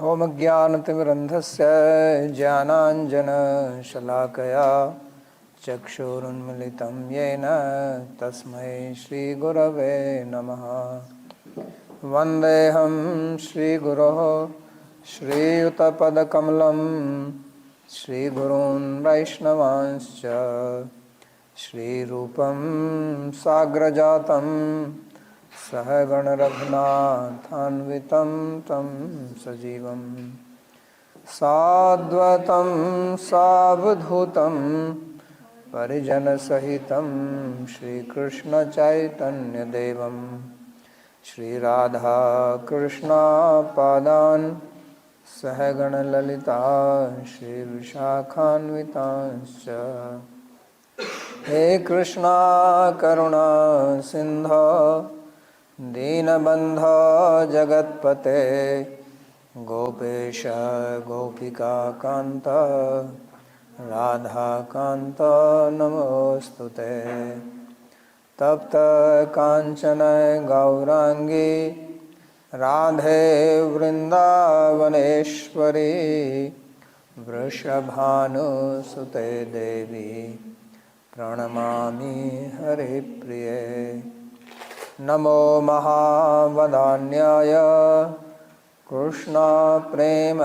ओम ज्ञानतिमिरन्धस्य ज्ञानाञ्जनशलाकया चक्षुरुन्मिलितं येन तस्मै श्रीगुरवे नमः। वन्देऽहं श्रीगुरोः श्रीयुतपदकमलं श्रीगुरून् वैष्णवांश्च श्रीरूपं साग्रजातं सहगण रघुनाथान्वितं तं सजीवं साद्वतं सावधूतं परिजनसहितं श्रीकृष्णचैतन्यदेवं श्रीराधाकृष्णपादान् सहगण ललिता श्रीविशाखान्वितांश्च। हे कृष्णा करुणा सिन्धो दीनबन्धो जगत्पते गोपेश गोपिका कान्त राधाकान्त नमोस्तुते। तप्त काञ्चन गौरांगी राधे वृन्दावनेश्वरी वृषभानुसुते देवी प्रणमामि हरिप्रिये। नमो महावदान्याय कृष्णा प्रेम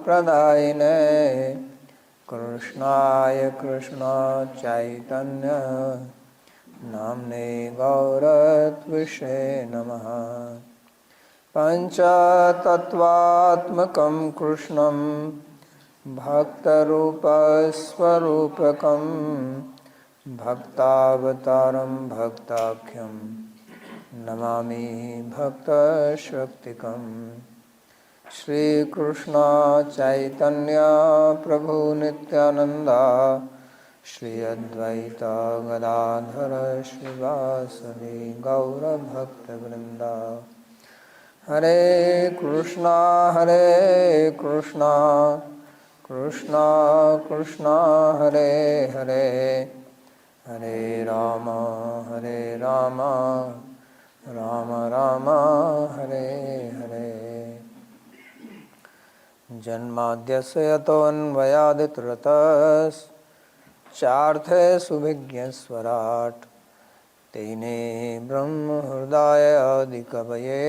प्रदायिने कृष्णाय कृष्णा चैतन्य नाम्ने गौरत्विषे नमः। पंचतत्वात्मकं कृष्णं भक्तरूपस्वरूपकं भक्तावतारं भक्ताख्यं नमामि भक्तशक्तिकं। श्रीकृष्ण चैतन्य प्रभु नित्यानंदा श्री अद्वैत गदाधर श्रीवासदि गौरभक्तवृंदा। हरे कृष्णा कृष्णा कृष्णा हरे हरे हरे राम राम राम हरे हरे। जन्माद्यस्य यतोऽन्वयादितरतश्चार्थे सुविज्ञस्वराट् तेने ब्रह्महृदाय आदिकवये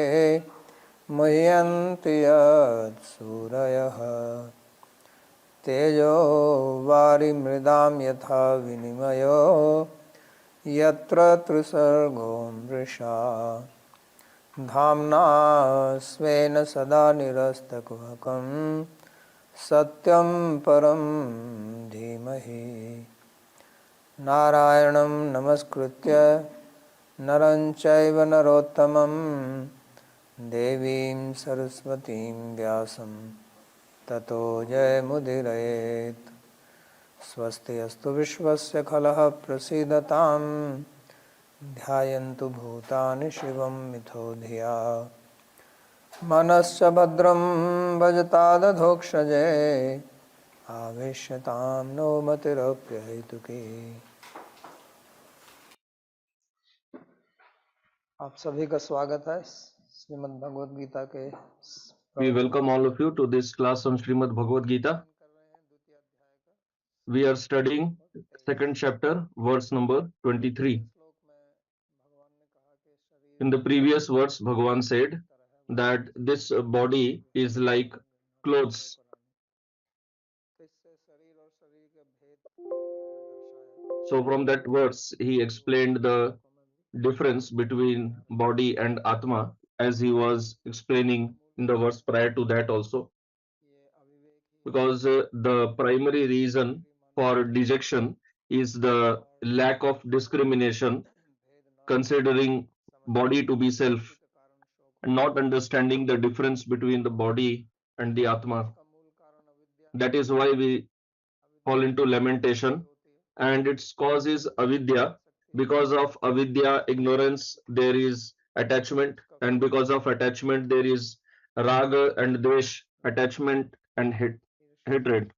मुह्यन्ति यत्सूरयः। तेजो वारिमृदां यथा विनिमयो यत्र त्रिसर्गो मृषा धाम्ना स्वेन सदा निरस्तकुहकं सत्यं परं धीमहि। नारायणं नमस्कृत्य नरं चैव नरोत्तमं देवीं सरस्वतीं व्यासं ततो जयमुदीरयेत्। स्वस्ति अस्तु विश्वस्य खलः प्रसीदतां ध्यायन्तु भूतानि शिवं मिथो धिया। मनश्च भद्रं भजतादधोक्षजे आवेश्यतां नो मतिरप्यहेतुकी। आप सभी का स्वागत है श्रीमद् भगवद गीता के। We welcome all of you to this class on Srimad Bhagavad Gita. We are studying second chapter, verse number 23. In the previous verse, Bhagavan said that this body is like clothes. So from that verse, he explained the difference between body and Atma, as he was explaining in the verse prior to that also. Because the primary reason for dejection is the lack of discrimination, considering body to be self and not understanding the difference between the body and the Atma. That is why we fall into lamentation, and its cause is avidya. Because of avidya, ignorance, there is attachment, and because of attachment there is raga and dvesh, attachment and hatred.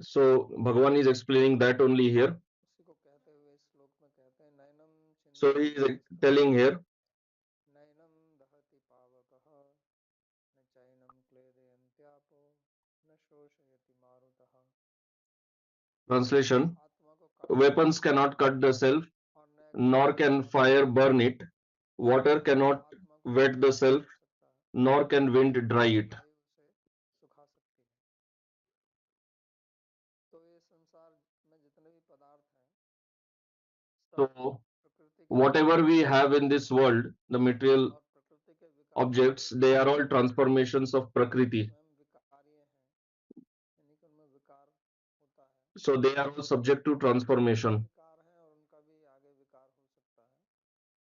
So Bhagavan is explaining that only here. So he is telling here, नैनं दहति पावकः न चैनं क्लेदयन्त्यापो न शोषयति मारुतः। translation, आत्मा को काटने weapons cannot cut the self, और न nor can fire burn it. Water cannot आत्मा को wet the self, कर सकता है, nor can wind dry it. वायु उसे सुखा सकती है। तो ये संसार में जितने भी पदार्थ हैं सब So, प्रकृति के whatever we have in this world, the material और प्रकृति के विकार objects, they are all transformations of Prakriti. स्वयं विकार्य हैं, यानी कि उनमें विकार होता है, So, they are all subject to transformation. विकार है और उनका भी आगे विकार हो सकता है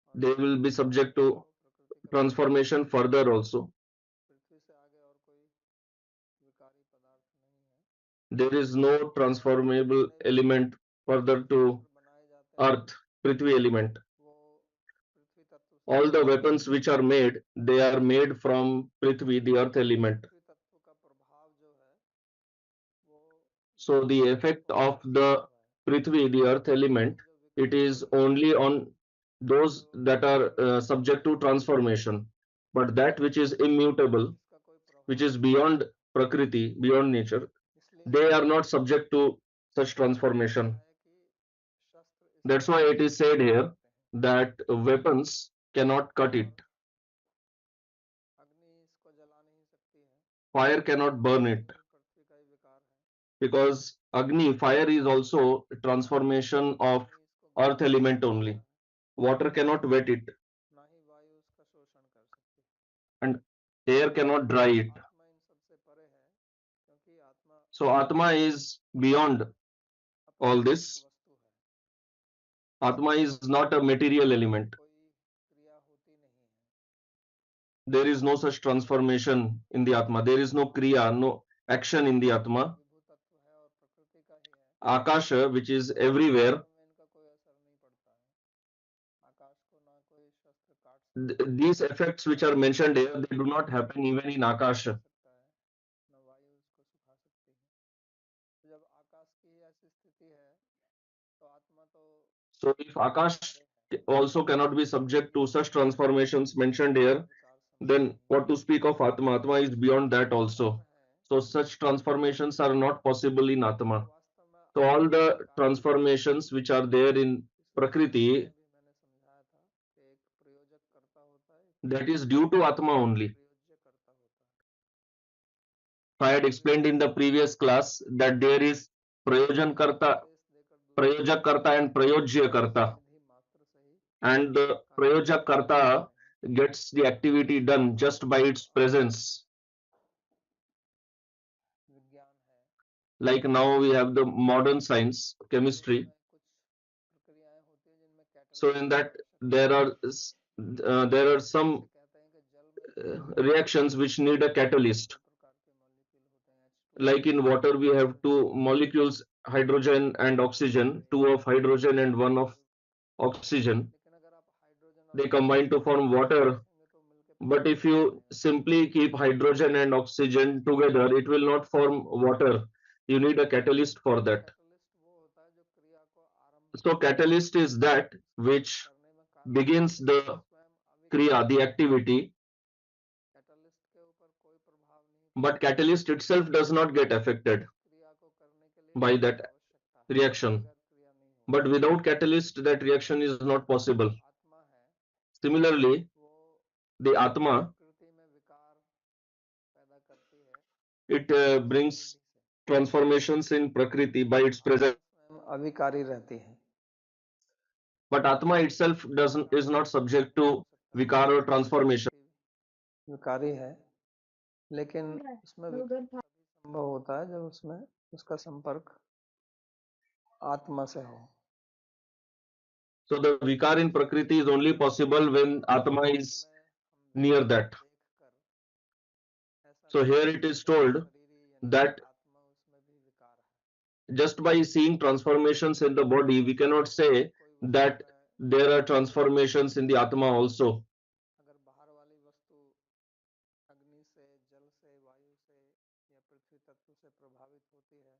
और They will be subject to प्रकृति का transformation further also. पृथ्वी से आगे और कोई विकारी पदार्थ नहीं है। There is no transformable element further to बनाए जाते हैं earth, Prithvi element. वो पृथ्वी तत्व से All the weapons which are made, they are made from Prithvi, the earth element. पृथ्वी तत्व का प्रभाव जो है वो So the effect of the Prithvi, the earth element, it is only on those that are subject to transformation. But that which is immutable, इसका कोई which प्रभाव is beyond Prakriti, beyond nature, इसलिए they are not subject to such transformation. है कि शस्त्र इस That's why it is said here that weapons cannot cut it, अग्नि इसको जला नहीं सकती है, fire cannot burn it, पृथ्वी का ही विकार है, because Agni, fire is also a transformation of earth element only. Water cannot wet it, ना ही वायु उसका शोषण कर सकती है। and air cannot dry it. आत्मा इन सबसे परे है क्योंकि आत्मा So Atma is beyond all this. वस्तु है, Atma is not a material element. कोई क्रिया होती नहीं है, There is no such transformation in the Atma. There is no kriya, no action in the Atma. विभू तत्व है और प्रकृति का ही है, Akasha, which is everywhere, में इनका कोई असर नहीं पड़ता है। आकाश को ना कोई शस्त्र काट these effects which are mentioned here, they do not happen even in Akasha. सकता है, न वायु उसको सुखा सकती है। तो जब आकाश की ही ऐसी स्थिति है तो आत्मा तो So if Akash also cannot be subject to such transformations mentioned here, then what to speak of Atma? Atma is beyond that also. So such transformations are not possible in Atma. वास्तव में So all the transformations which are there in Prakriti, भी मैंने समझाया था कि एक प्रयोजक कर्ता होता है, एक that is due to Atma only. प्रयोज्य कर्ता होता है। I had explained in the previous class that there is Prayojan Karta, Prayojak Karta and Prayojya Karta. निधि मात्र से ही And the Prayojak Karta gets the activity done just by its presence. विज्ञान है, Like now we have the modern science, chemistry. कुछ प्रक्रियाएं होती हैं जिनमें So in that there are some कहते हैं कि जल में reactions which need a catalyst. प्रकार के मॉलिक्यूल होते हैं H2 Like in water, we have two molecules, hydrogen and oxygen, two of hydrogen and one of oxygen. लेकिन अगर आप hydrogen They combine to form water. तो मिलके But if you simply keep hydrogen and oxygen together, it will not form water. You need a catalyst for that. Catalyst वो होता है जो क्रिया को आरंभ So catalyst is that which करने में काम begins the स्वयं kriya, the activity, कैटलिस्ट के ऊपर कोई प्रभाव नहीं but catalyst itself does not get affected क्रिया को करने के लिए by that आवश्यकता है, reaction. अगर क्रिया नहीं हो But without catalyst, that reaction is not possible. आत्मा है Similarly, वो the Atma, प्रकृति में विकार पैदा करती है, it brings transformations in Prakriti by its presence. स्वयं अविकारी रहती है, But Atma itself is not subject to vikar or transformation. विकारी है, लेकिन उसमें विकार तभी संभव होता है जब उसमें उसका संपर्क आत्मा से हो। So the vikar in Prakriti is only possible when Atma is near that. So here it is told that just by seeing transformations in the body, we cannot say that there are transformations in the Atma also. अगर बाहर वाली वस्तु अग्नि से, जल से, वायु से या पृथ्वी तत्व से प्रभावित होती है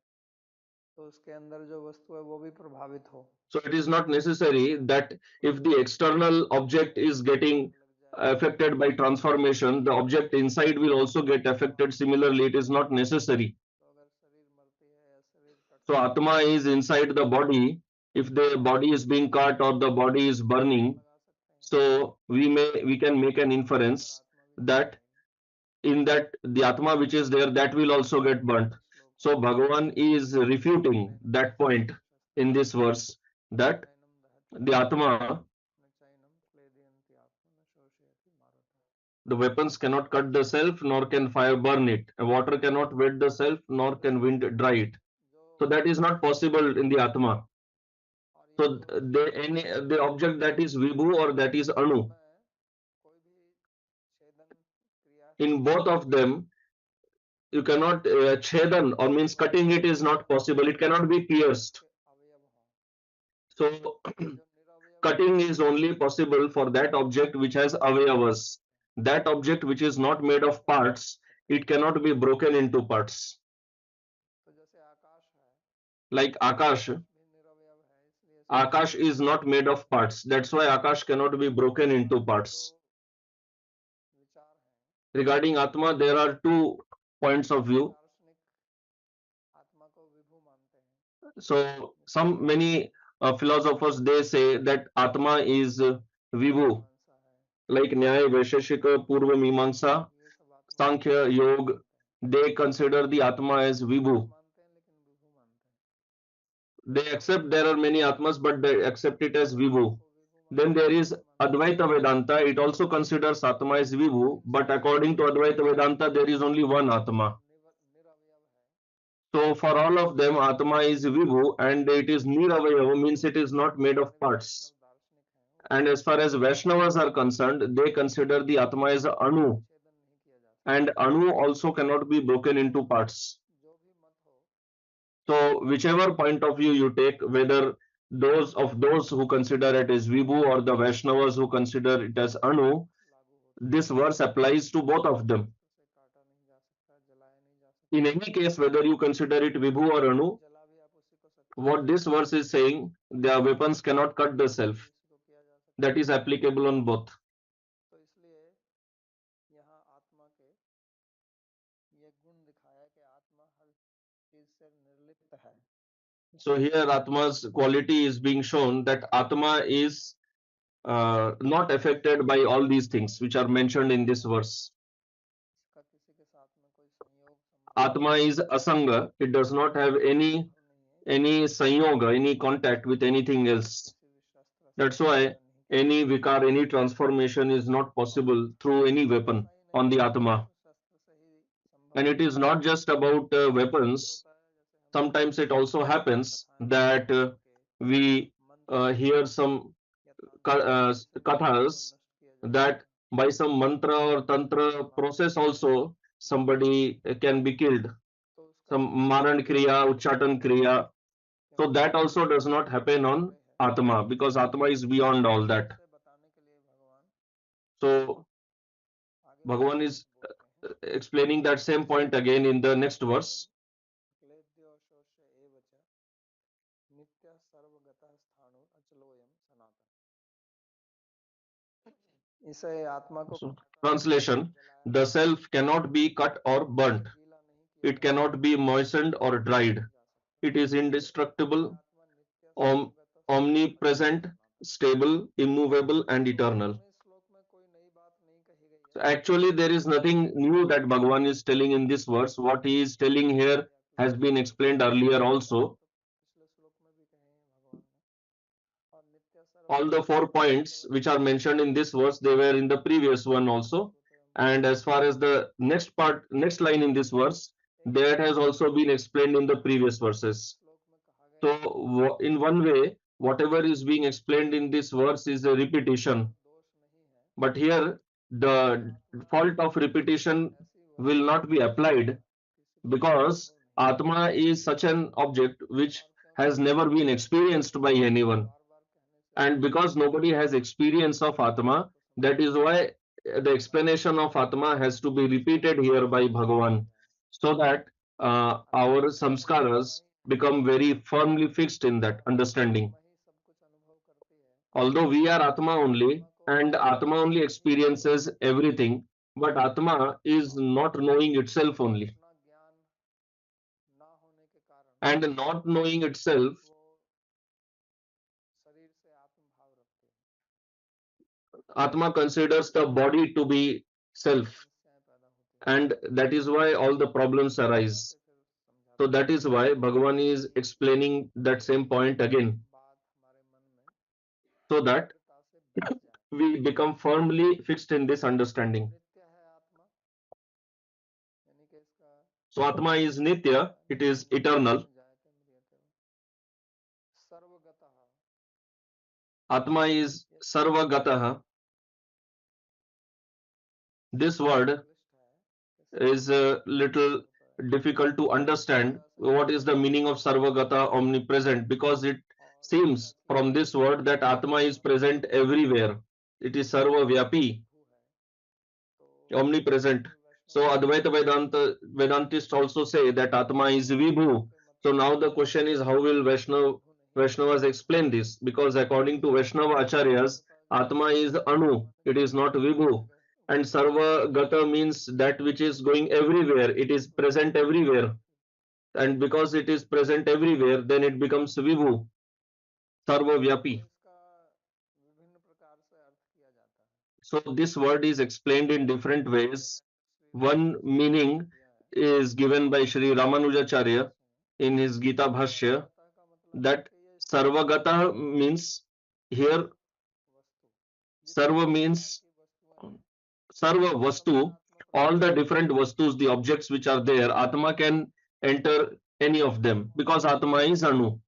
तो उसके अंदर जो वस्तु है वो भी प्रभावित हो। So it is not necessary that if the external object is getting affected by transformation, the object inside will also get affected similarly. It is not necessary. तो अगर शरीर मरती है या शरीर So कटती है Atma is inside the body. If the body is being cut or the body is burning, लगा सकते हैं so we can make an अंदर inference आत्मा भी जल that जाएगी। in that the Atma which is there, that will also get burnt. श्लोक So में Bhagavan is refuting that point in this verse that नैनम the दहति Atma, न चैनम क्लेदयन्ति आत्मा न शोषयति मारुतः। the weapons cannot cut the self, nor can fire burn it. Water cannot wet the self, nor can wind dry it. जो So that is not possible in the Atma. और ये So जो the object that is Vibhu or that is Anu, में कोई भी छेदन क्रिया in both of them, you cannot chedan or means cutting it is not possible. It cannot be pierced. के अवयव हों, So जो निरवयव cutting is only possible for that object which has avayavas. That object which is not made of parts, it cannot be broken into parts. तो जैसे आकाश है Like Akash, भी निरवयव है इसलिए इसको Akash is not made of parts. That's why Akash cannot be broken into parts. दो विचार हैं। Regarding Atma, there are two points of view. दार्शनिक आत्मा को विभु मानते हैं, So many philosophers, they say that Atma is Vibhu, मीमांसा है, like Nyaya, Vaisheshika, Purva Mimamsa, ये सब आत्मा Sankhya, Yoga. They consider the Atma as Vibhu. मानते हैं लेकिन विभु मानते हैं। They accept there are many Atmas, but they accept it as Vibhu. को विभु Then मानते there हैं is Advaita Vedanta. It also considers Atma as Vibhu, but according to Advaita Vedanta, there is only one Atma. निरवयव है, So for all of them, Atma is Vibhu and it is Niravayava, means it is not made of parts. दार्शनिक हैं, And as far as Vaishnavas are concerned, they consider the Atma as Anu, छेदन नहीं किया जा सकता। and Anu also cannot be broken into parts. जो भी मत हो, So whichever point of view you take, whether those who consider it as Vibhu or the Vaishnavas who consider it as Anu, लागू हो this verse applies to both of them. से काटा नहीं जा सकता, जलाया नहीं जा सकता, In any case, whether you consider it Vibhu or Anu, जला भी आप उसी को सकते what this verse is saying, the weapons cannot cut the self. इसी को किया जा सकता। That is applicable on both. तो इसलिए यहाँ आत्मा के ये गुण दिखाया कि आत्मा हर चीज से निर्लिप्त है। So here Atma's quality is being shown that Atma is not affected by all these things which are mentioned in this verse. इसका किसी के साथ में कोई संयोग संबंध Atma is asanga. It does not have any sanyoga, any contact with anything else. किसी भी शस्त्र That's why any vikar, any transformation is not possible through any weapon on the Atma. शस्त्र से ही संभव And it is not just about weapons. होता है। जैसे हम Sometimes it also happens that we hear some kathas that by some mantra or tantra process also somebody can be killed. तो उसका Some maran kriya, uchchatan kriya. So that also does not happen on Atma because Atma is beyond all that. से बताने के लिए भगवान So आगे Bhagavan is बोलते हैं, explaining that same point again in the next verse. क्लेद्यो शोष्य एव च नित्य सर्वगतः स्थाणु अचलोयम सनातन। इसे आत्मा को So, translation: the self cannot be cut or burnt. गीला नहीं किया It cannot be moistened or dried. It is indestructible, आत्मा नित्य omnipresent, stable, immovable, and eternal. इस श्लोक में कोई नई बात नहीं कही गई So है। actually, there is nothing new that Bhagavan is telling in this verse. What he is telling here has been explained earlier also. पिछले श्लोक में भी कहे हैं भगवान ने, और नित्य All the 4 points which are mentioned in this verse, they were in the previous one also. And as far as the next line in this verse, that has also been explained in the previous verses. श्लोक में कहा गया So in one way, whatever is being explained in this verse is a repetition. दोष नहीं है, But here, the fault of repetition will not be applied because Atma is such an object which has never been experienced by anyone. And because nobody has experience of Atma, that is why the explanation of Atma has to be repeated here by Bhagavan, so that our samskaras become very firmly fixed in that understanding. Although we are Atma only, and Atma only experiences everything, but Atma is not knowing itself only. And not knowing itself, Atma considers the body to be self, and that is why all the problems arise. So that is why Bhagavan is explaining that same point again, so that we become firmly fixed in this understanding. So Atma is Nitya, it is eternal. Atma is Sarvagataha. This word is a little difficult to understand. What is the meaning of Sarvagata, omnipresent? Because it seems from this word that Atma is present everywhere. It is Sarva Vyapi, omnipresent. So Advaita Vedanta Vedantists also say that Atma is Vibhu. So now the question is, how will Vaishnavas explain this? Because according to Vaishnava Acharyas, Atma is Anu, it is not Vibhu. And Sarva Gata means that which is going everywhere, it is present everywhere. And because it is present everywhere, then it becomes Vibhu, Sarva Vyapi. So this word is explained in different ways. One meaning is given by Sri Ramanujacharya in his Gita Bhashya, that Sarvagata means, here Sarva means Sarva Vastu, all the different Vastus, the objects which are there, Atma can enter any of them because Atma is Anu.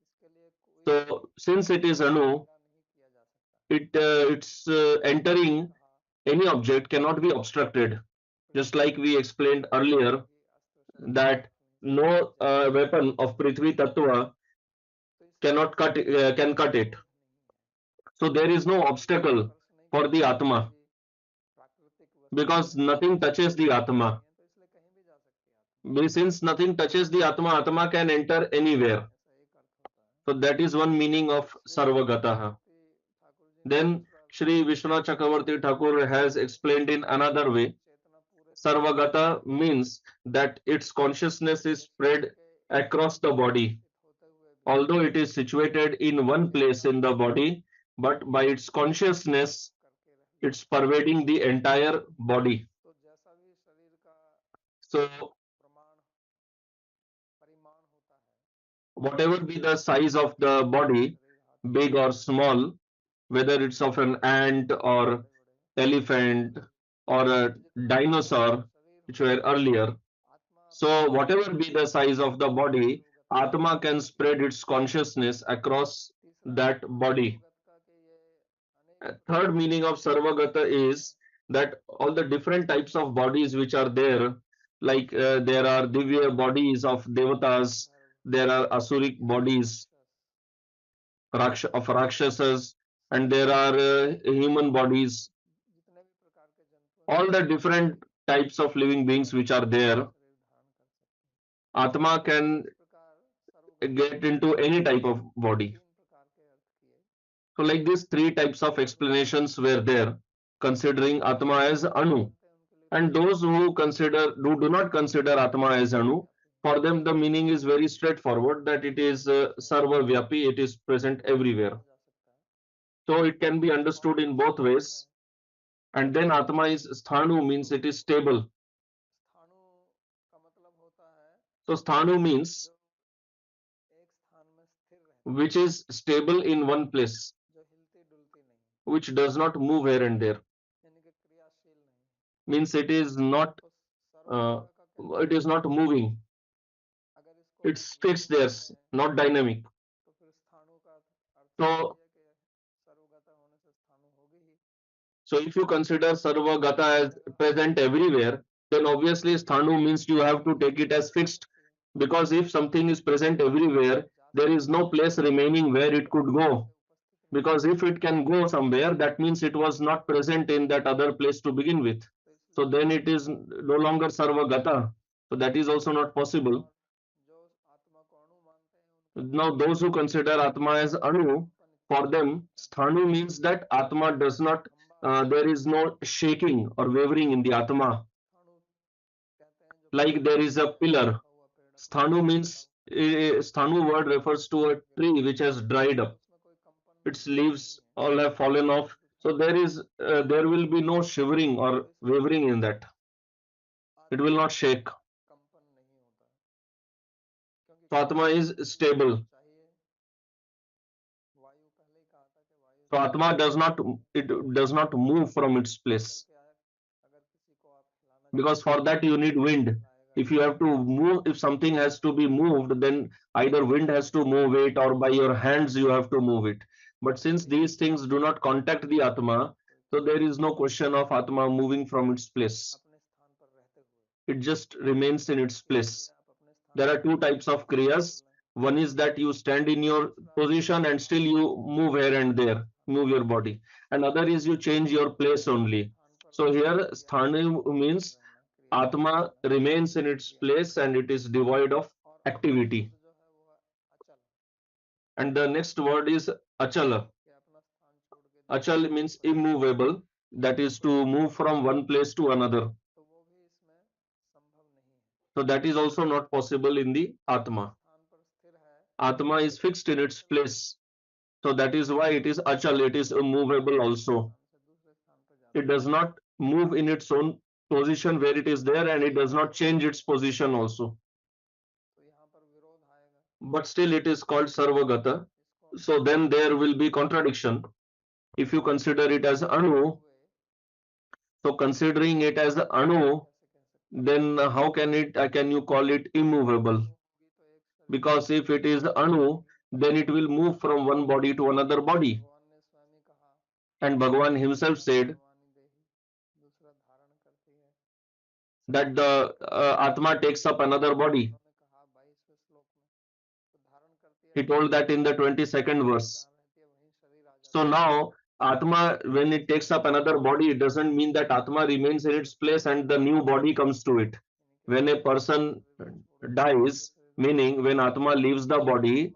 So since it is Anu, its entering any object cannot be obstructed. Just like we explained earlier, that no weapon of Prithvi Tattva can cut it. So there is no obstacle for the Atma because nothing touches the Atma. Since nothing touches the Atma, Atma can enter anywhere. So that is one meaning of Sarvagataha. Then Shri Vishwanath Chakravarti Thakur has explained in another way. Sarvagata means that its consciousness is spread across the body. Although it is situated in one place in the body, but by its consciousness, it's pervading the entire body. So whatever be the size of the body, big or small, whether it's of an ant or elephant or a dinosaur, which were earlier. So whatever be the size of the body, Atma can spread its consciousness across that body. Third meaning of Sarvagata is that all the different types of bodies which are there, like there are Divya bodies of Devatas, there are Asuric bodies of Rakshasas, and there are human bodies, all the different types of living beings which are there. Atma can get into any type of body. So like these three types of explanations were there, considering Atma as Anu. And those who do not consider Atma as Anu, for them the meaning is very straightforward, that it is Sarva Vyapi, it is present everywhere. So it can be understood in both ways. And then Atma is Sthanu, means it is stable. So Sthanu means which is stable in one place, which does not move here and there. Means uh, it is not moving. It's fixed there, not dynamic. So So if you consider Sarvagata as present everywhere, then obviously Sthanu means you have to take it as fixed. Because if something is present everywhere, there is no place remaining where it could go. Because if it can go somewhere, that means it was not present in that other place to begin with. So then it is no longer Sarvagata. So that is also not possible. Now, those who consider Atma as Anu, for them, Sthanu means that Atma does not, there is no shaking or wavering in the Atma, like there is a pillar. Sthanu means, Sthanu word refers to a tree which has dried up. Its leaves all have fallen off. So there will be no shivering or wavering in that. It will not shake. So Atma is stable. So Atma does not, it does not move from its place, because for that you need wind. If you have to move, if something has to be moved, then either wind has to move it or by your hands you have to move it. But since these things do not contact the Atma, so there is no question of Atma moving from its place. It just remains in its place. There are two types of kriyas. One is that you stand in your position and still you move here and there, move your body. Another is you change your place only. So here sthana means Atma remains in its place and it is devoid of activity. And the next word is achala. Achal means immovable, that is to move from one place to another. So that is also not possible in the Atma. Atma is fixed in its place. So that is why it is achal, it is immovable also. It does not move in its own position where it is there, and it does not change its position also. But still it is called sarvagata. So then there will be contradiction. If you consider it as anu, so considering it as anu, then how can you call it immovable? Because if it is anu, then it will move from one body to another body. And Bhagavan himself said that the Atma takes up another body. He told that in the 22nd verse. So now, Atma, when it takes up another body, it doesn't mean that Atma remains in its place and the new body comes to it. When a person dies, meaning when Atma leaves the body,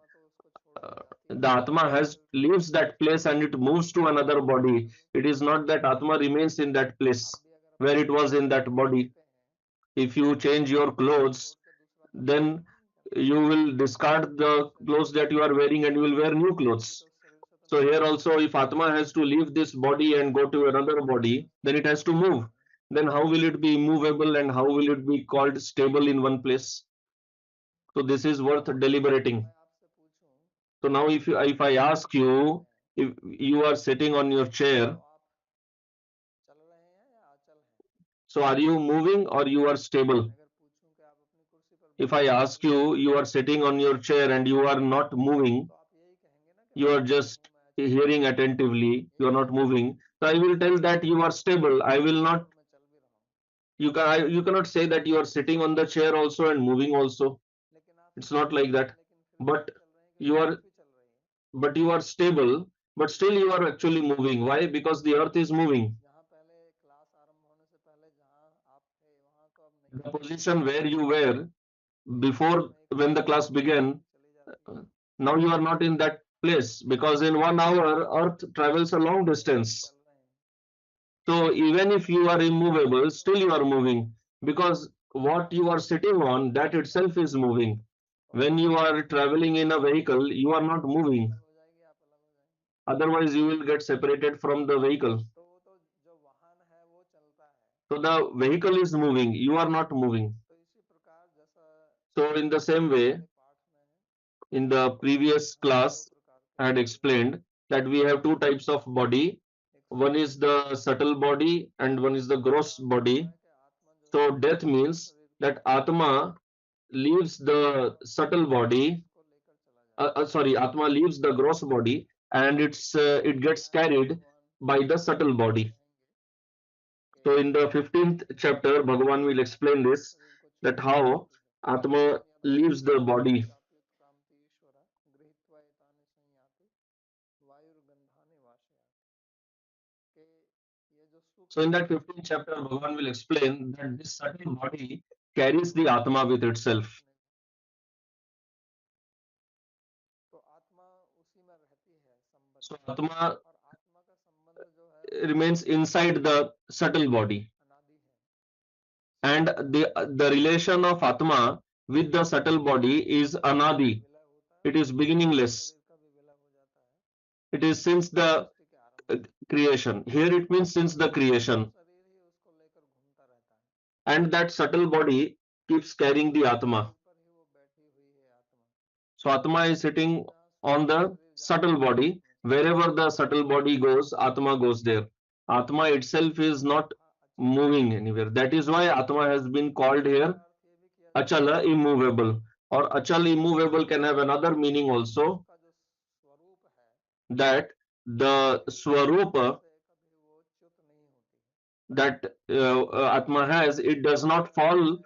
the Atma has leaves that place and it moves to another body. It is not that Atma remains in that place where it was in that body. If you change your clothes, then you will discard the clothes that you are wearing and you will wear new clothes. So here also, if Atma has to leave this body and go to another body, then it has to move. Then how will it be immovable and how will it be called stable in one place? So this is worth deliberating. So now if I ask you, if you are sitting on your chair, so are you moving or you are stable? If I ask you, you are sitting on your chair and you are not moving, you are just hearing attentively, you are not moving. So I will tell that you are stable. I will not, you cannot say that you are sitting on the chair also and moving also. It's not like that. But you are but you are stable, but still you are actually moving. Why? Because the earth is moving. The position where you were before when the class began, uh, now you are not in that place because in 1 hour earth travels a long distance. So even if you are immovable, still you are moving because what you are sitting on, that itself is moving. When you are traveling in a vehicle, you are not moving. Otherwise, you will get separated from the vehicle. So the vehicle is moving, you are not moving. So in the same way, in the previous class, I had explained that we have two types of body. One is the subtle body and one is the gross body. So death means that Atma leaves the subtle body, Atma leaves the gross body and it gets carried by the subtle body. So in the 15th chapter, Bhagavan will explain this, that how Atma leaves the body. So in that 15th chapter, Bhagavan will explain that this subtle body carries the Atma with itself. So Atma remains inside the subtle body, and the relation of Atma with the subtle body is anadi. It is beginningless. It is since the creation. Here it means since the creation, and that subtle body keeps carrying the Atma. So Atma is sitting on the subtle body. Wherever the subtle body goes, Atma goes there. Atma itself is not moving anywhere. That is why Atma has been called here Achala, immovable. Or Achal, immovable can have another meaning also, that the Swarupa that Atma has, it does not fall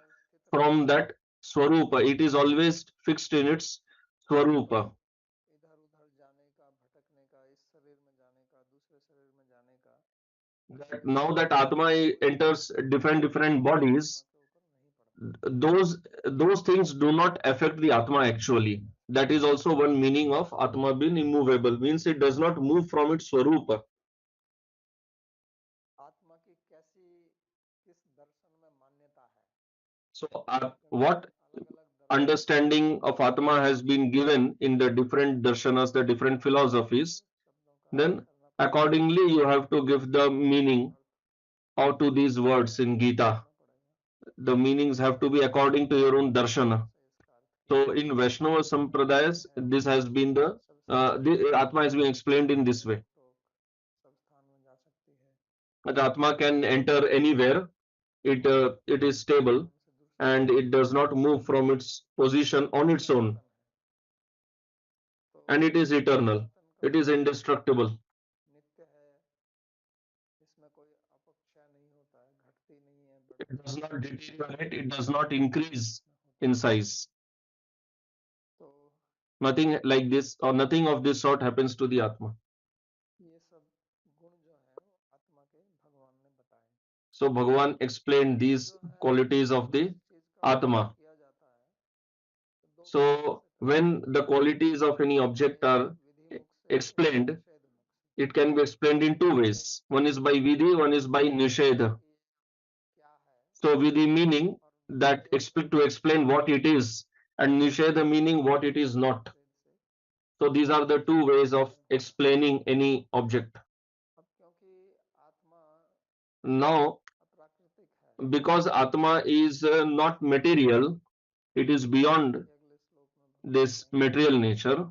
from that Swarupa. It is always fixed in its Swarupa. That now that Atma enters different bodies, those things do not affect the Atma actually. That is also one meaning of Atma being immovable, means it does not move from its Swarupa. So, what understanding of Atma has been given in the different darshanas, the different philosophies, then accordingly you have to give the meaning out to these words in Gita. The meanings have to be according to your own darshana. So in Vaishnava Sampradayas, this has been the Atma has been explained in this way. That Atma can enter anywhere. It is stable and it does not move from its position on its own, and it is eternal. It is indestructible. It does not deteriorate. It does not increase in size. Nothing like this or nothing of this sort happens to the Atma. So Bhagavan explained these qualities of the Atma. So when the qualities of any object are explained, it can be explained in two ways. One is by Vidhi, one is by Nishedha. So Vidhi meaning that to explain what it is, and Nishedha meaning what it is not. So these are the two ways of explaining any object. Now, because Atma is not material, it is beyond this material nature,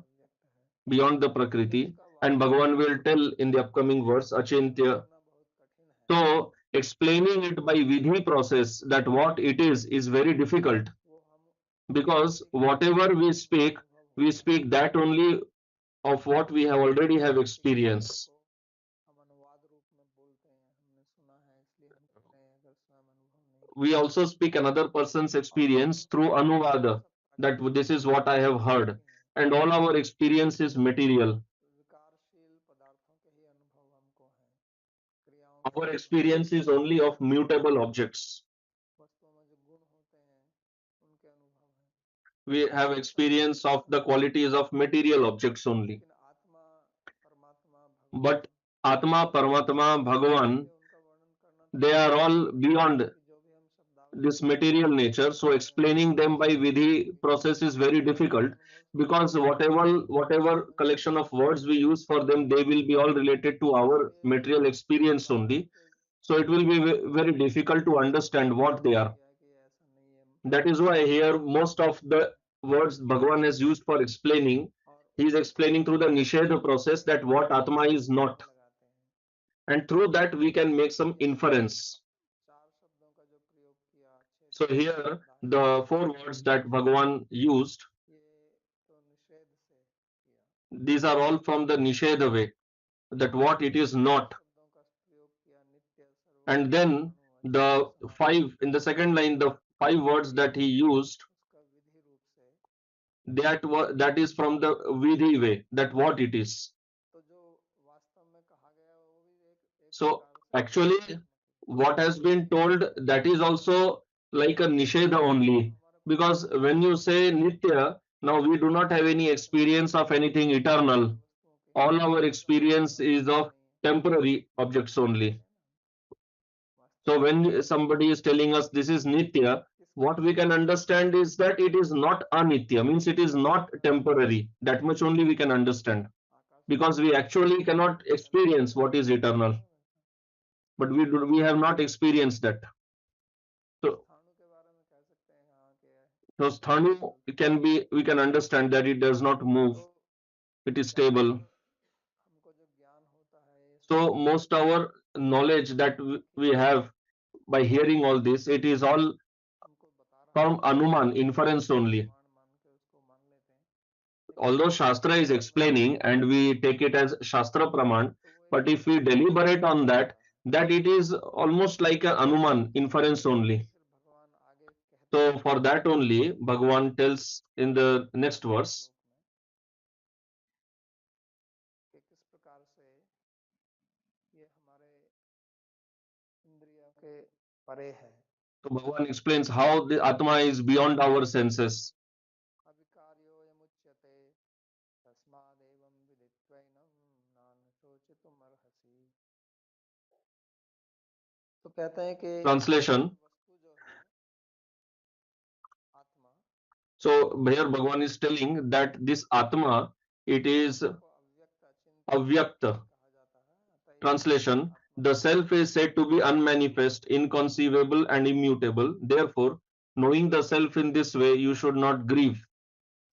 beyond the Prakriti, and Bhagavan will tell in the upcoming verse, Achintya. So, explaining it by Vidhi process that what it is very difficult, because whatever we speak that only of what we have already have experience. We also speak another person's experience through Anuvada, that this is what I have heard, and all our experience is material. Our experience is only of mutable objects. We have experience of the qualities of material objects only. But Atma, Paramatma, Bhagavan, they are all beyond this material nature. So explaining them by Vidhi process is very difficult, because whatever collection of words we use for them, they will be all related to our material experience only. So it will be very difficult to understand what they are. That is why here most of the words Bhagavan has used for explaining, he is explaining through the Nisheda process that what Atma is not. And through that we can make some inference. So here the four words that Bhagavan used, these are all from the Nisheda way, that what it is not. And then the five, in the second line, the five words that he used, that is from the Vidhi way, that what it is. So actually what has been told, that is also like a Nisheda only, because when you say Nitya, now we do not have any experience of anything eternal. all our experience is of temporary objects only. So when somebody is telling us this is nitya, what we can understand is that it is not anitya, means it is not temporary. That much only we can understand, because we actually cannot experience what is eternal, but we have not experienced that. So so sthanu can be, we can understand that it does not move, it is stable. So most our knowledge that we have by hearing all this, it is all from anuman, inference only. Although Shastra is explaining and we take it as Shastra Praman, but if we deliberate on that, that it is almost like an Anuman, inference only. So for that only, Bhagavan tells in the next verse. So Bhagavan explains how the Atma is beyond our senses. Translation. So here Bhagavan is telling that this Atma, it is avyakta. Translation: the self is said to be unmanifest, inconceivable, and immutable. Therefore, knowing the self in this way, you should not grieve.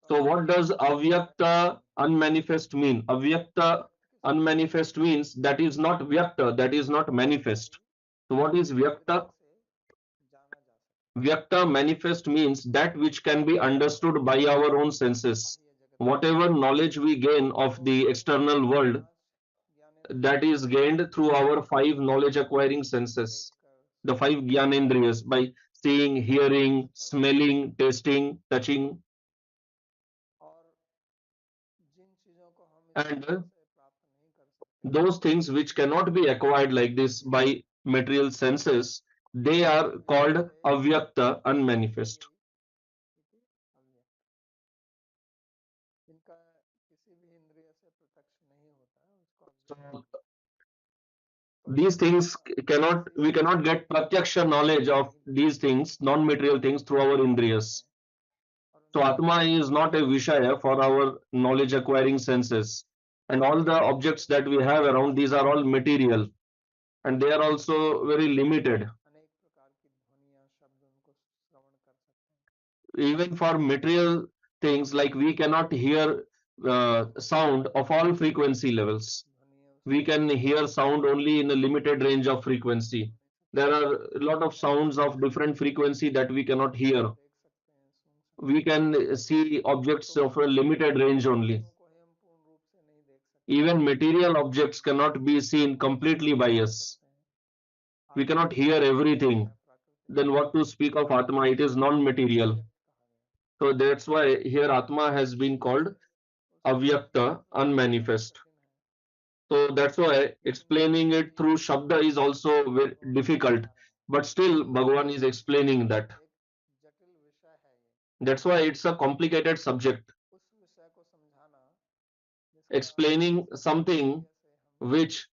So, what does avyakta unmanifest mean? Avyakta unmanifest means that is not vyakta, that is not manifest. So, what is vyakta? Vyakta manifest means that which can be understood by our own senses. Whatever knowledge we gain of the external world, that is gained through our five knowledge acquiring senses, the five gyanendriyas, by seeing, hearing, smelling, tasting, touching, and those things which cannot be acquired like this by material senses, they are called avyakta, unmanifest. So these things cannot, we cannot get pratyaksha knowledge of these things, non-material things, through our indriyas. So Atma is not a Vishaya for our knowledge acquiring senses. And all the objects that we have around, these are all material and they are also very limited. Even for material things, like we cannot hear sound of all frequency levels. We can hear sound only in a limited range of frequency. There are a lot of sounds of different frequency that we cannot hear. We can see objects of a limited range only. Even material objects cannot be seen completely by us. We cannot hear everything. Then what to speak of Atma? It is non-material. So that's why here Atma has been called Avyakta, unmanifest. So that's why explaining it through Shabda is also very difficult. But still, Bhagavan is explaining that. That's why it's a complicated subject. Explaining something which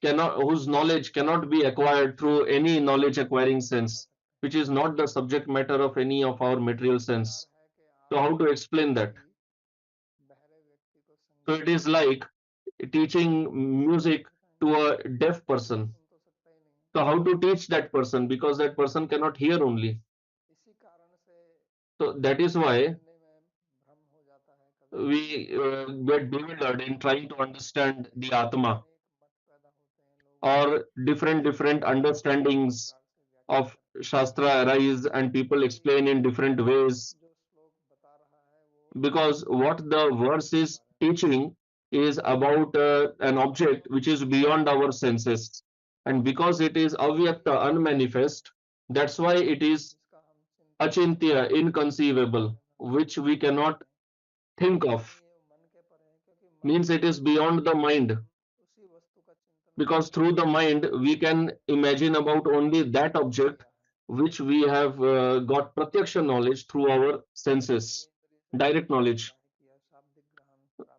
cannot, whose knowledge cannot be acquired through any knowledge acquiring sense, which is not the subject matter of any of our material sense. So how to explain that? So it is like teaching music to a deaf person. So how to teach that person, because that person cannot hear only. So that is why we get bewildered in trying to understand the Atma, or different understandings of Shastra arise and people explain in different ways, because what the verse is teaching is about an object which is beyond our senses, and because it is avyakta, unmanifest, that's why it is achintya, inconceivable, which we cannot think of, means it is beyond the mind, because through the mind we can imagine about only that object which we have got pratyaksha knowledge through our senses, direct knowledge.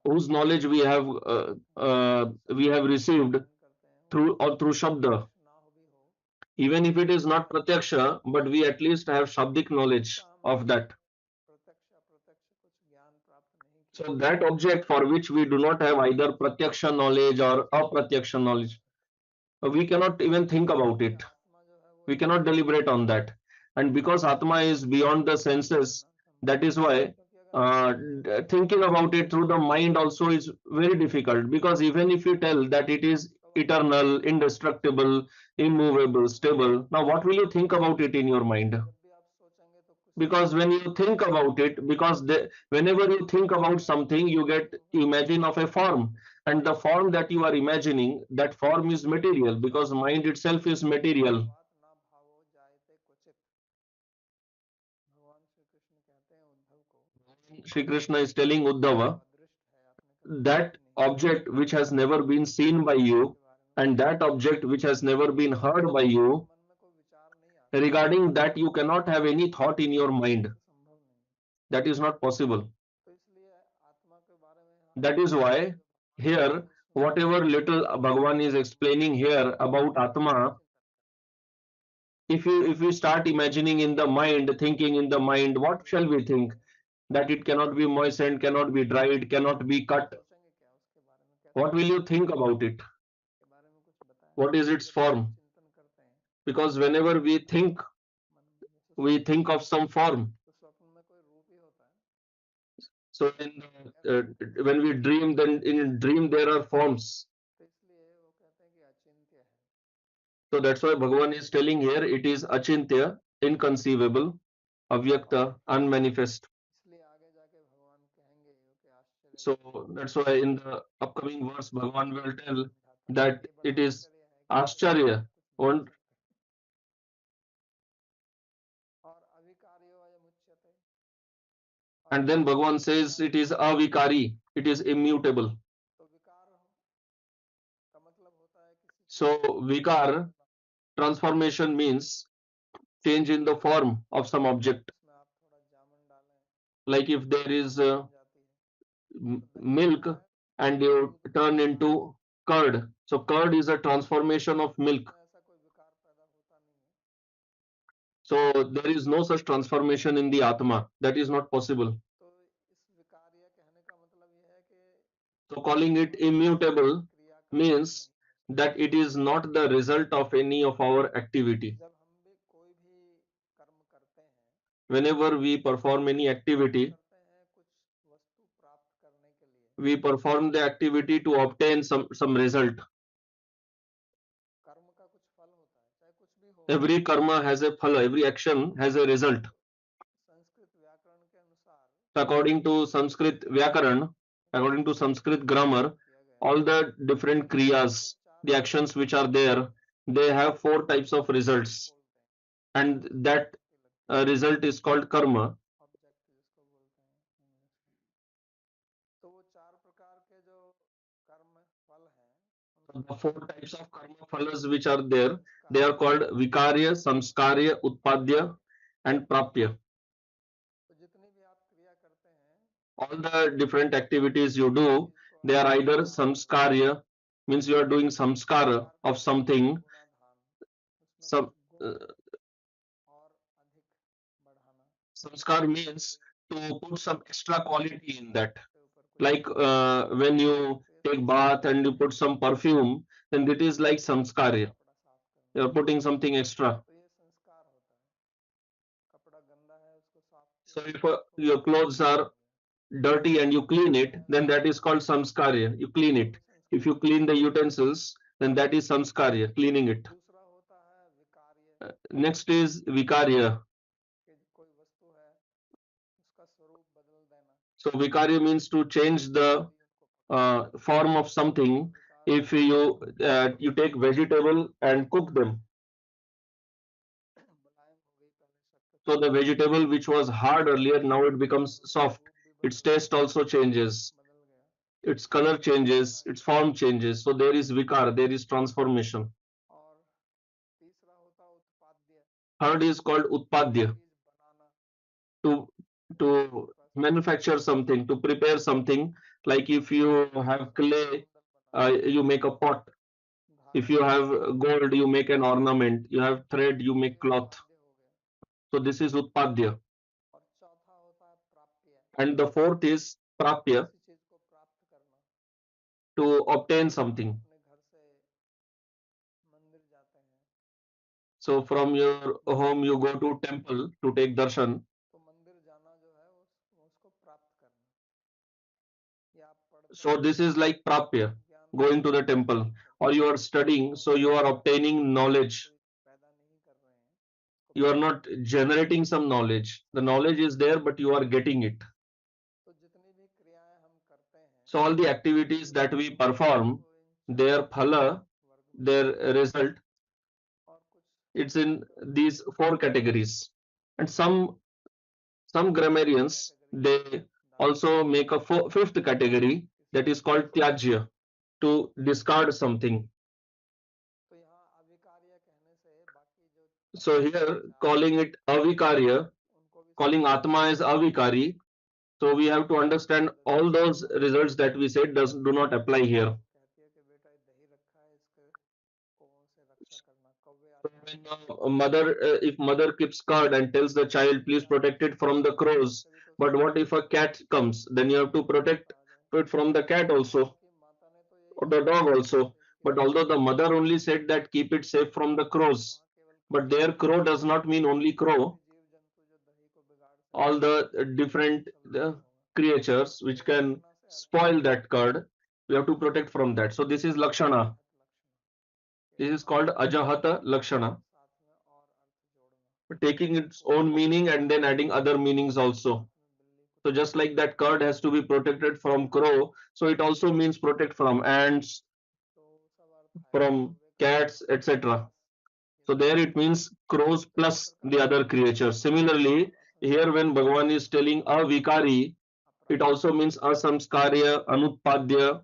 whose knowledge we have received through Shabda. Even if it is not Pratyaksha, but we at least have Shabdik knowledge of that. So that object for which we do not have either Pratyaksha knowledge or Apratyaksha knowledge, we cannot even think about it. We cannot deliberate on that. And because Atma is beyond the senses, that is why thinking about it through the mind also is very difficult. Because even if you tell that it is eternal, indestructible, immovable, stable, now what will you think about it in your mind? Because when you think about it, whenever you think about something, you get imagine of a form, and the form that you are imagining, that form is material, because mind itself is material. Shri Krishna is telling Uddhava that object which has never been seen by you, and that object which has never been heard by you, regarding that you cannot have any thought in your mind. That is not possible. That is why here, whatever little Bhagavan is explaining here about Atma, if we start imagining in the mind, thinking in the mind, what shall we think? That it cannot be moistened, cannot be dried, cannot be cut. What will you think about it? What is its form? Because whenever we think of some form. So when we dream, then in dream there are forms. So that's why Bhagavan is telling here it is achintya, inconceivable, avyakta, unmanifest. So that's why in the upcoming verse Bhagavan will tell that it is ascharya. And then Bhagavan says it is avikari, it is immutable. So vikar, transformation, means change in the form of some object. Like if there is milk and you turn into curd. So curd is a transformation of milk. So there is no such transformation in the Atma. That is not possible. So calling it immutable means that it is not the result of any of our activity. Whenever we perform any activity, we perform the activity to obtain some result. Every karma has a phala, every action has a result. According to Sanskrit Vyakaran, according to Sanskrit grammar, all the different kriyas, the actions which are there, they have four types of results, and that result is called karma. The four types of karma phalas which are there, they are called vikarya, samskarya, utpadya, and prapya. All the different activities you do, they are either samskarya, means you are doing samskara of something. Some Samskar means to put some extra quality in that. Like when you take bath and you put some perfume, then it is like samskarya. You are putting something extra. So if your clothes are dirty and you clean it, then that is called samskarya. You clean it. If you clean the utensils, then that is samskarya, cleaning it. Next is vikarya. So vikarya means to change the form of something. If you take vegetable and cook them, so the vegetable which was hard earlier, now it becomes soft. Its taste also changes, its color changes, its form changes. So there is vikar, there is transformation. Third is called utpadya, to manufacture something, to prepare something Like if you have clay, you make a pot. If you have gold, you make an ornament. You have thread, you make cloth. So this is utpadya. और चौथा होता है प्राप्य, And the fourth is prapya, किसी चीज को प्राप्त करना। to obtain जैसे हम something. अपने घर से मंदिर जाते हैं So from your home you go to temple to take darshan. तो मंदिर जाना जो है उसको प्राप्त करना, या आप पढ़ते So हैं this is like prapya, ज्ञान going to the को temple, प्राप्त or करना, you are studying, so you are obtaining knowledge. कोई पैदा नहीं कर रहे हैं, इसको You are प्राप्त not generating some knowledge. The knowledge is there, but you are getting it. तो जितनी भी क्रियाएं हम करते हैं So all the activities that we perform, वो इन their चार phala, वर्ग में their result, और कुछ it's in शास्त्रों में these four categories. And some grammarians, category they डाल also make a fifth category, that is इसमें called tyajya, to discard something. तो यहाँ अविकार्य कहने से बाकी जो So here calling it avikarya, उनको भी calling atma as avikari, so we have to understand all those results that we said do not apply here. कहती है कि बेटा ये दही रखा है, इसके कौओं से रक्षा करना, कौवे So आते हैं when a mother, if mother keeps guard and tells the child, please protect it from the crows, कभी तो but what if a cat comes? Then you have to protect आ जाए, it from the cat also, आपकी माता ने तो or यही the कहा dog also. कि इसके But although the mother only said that keep it safe from the crows, वहाँ केवल but there crow does not mean only crow. जीव जंतु जो दही को बिगाड़ All सकते the हैं different सब नहीं होगा, creatures which तो can लक्षणा से अर्थ spoil that curd, we have to protect from that. So this is lakshana. Lakshana This is called ajahata lakshana, साथ में और अर्थ जोड़ना, taking its own meaning and then adding other meanings also. साथ में बिल्ली So just like that curd has to be protected from crow, so it also means protect from ants, तो सब अर्थ आएगा, from कौवे का भी cats, अर्थ etc. ये So सब there it means crows तो इस plus प्रकार the other creatures. Similarly, here when Bhagavan is telling avikari, it also means asamskarya, anutpadya,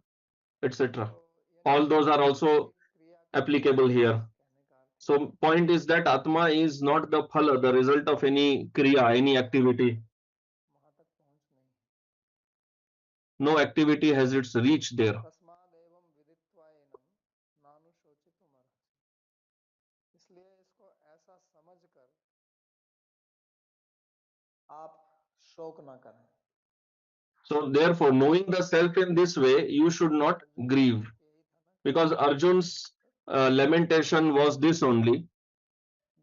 etc. तो यानी All those are किसी भी also क्रिया का applicable here. कहने का अर्थ ये So point is that Atma is not the phala, the result of any kriya, any activity. वहां तक पहुंच नहीं है। No activity has its reach there. तस्माद एवं विदित्वा एनम नानुशोचितुम अर्हसि, इसलिए इसको ऐसा समझकर आप शोक ना करें। So therefore, knowing the self in this way, you should not Arjun का grieve. शोक यही था ना कि Because Arjun's lamentation was this only,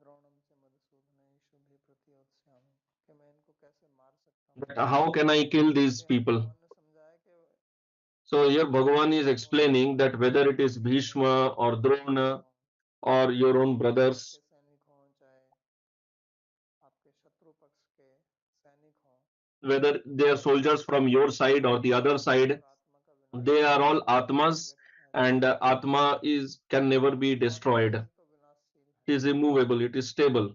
द्रोणम च मधुसूदन शुभे प्रतियोत्स्यामि, कि मैं इनको कैसे मार सकता हूँ। that how can I kill these यहाँ people? भगवान ने समझाया कि So here Bhagavan is explaining that whether it is Bhishma or Drona or your own brothers, के सैनिक हों चाहे आपके शत्रु पक्ष के सैनिक हों, whether they are soldiers from your side or the other side, और आत्मा का विनाश they are all Atmas, व्यक्त है, and Atma is can never be आत्मा destroyed. ही तो विनाशशील है। It is immovable, it is stable,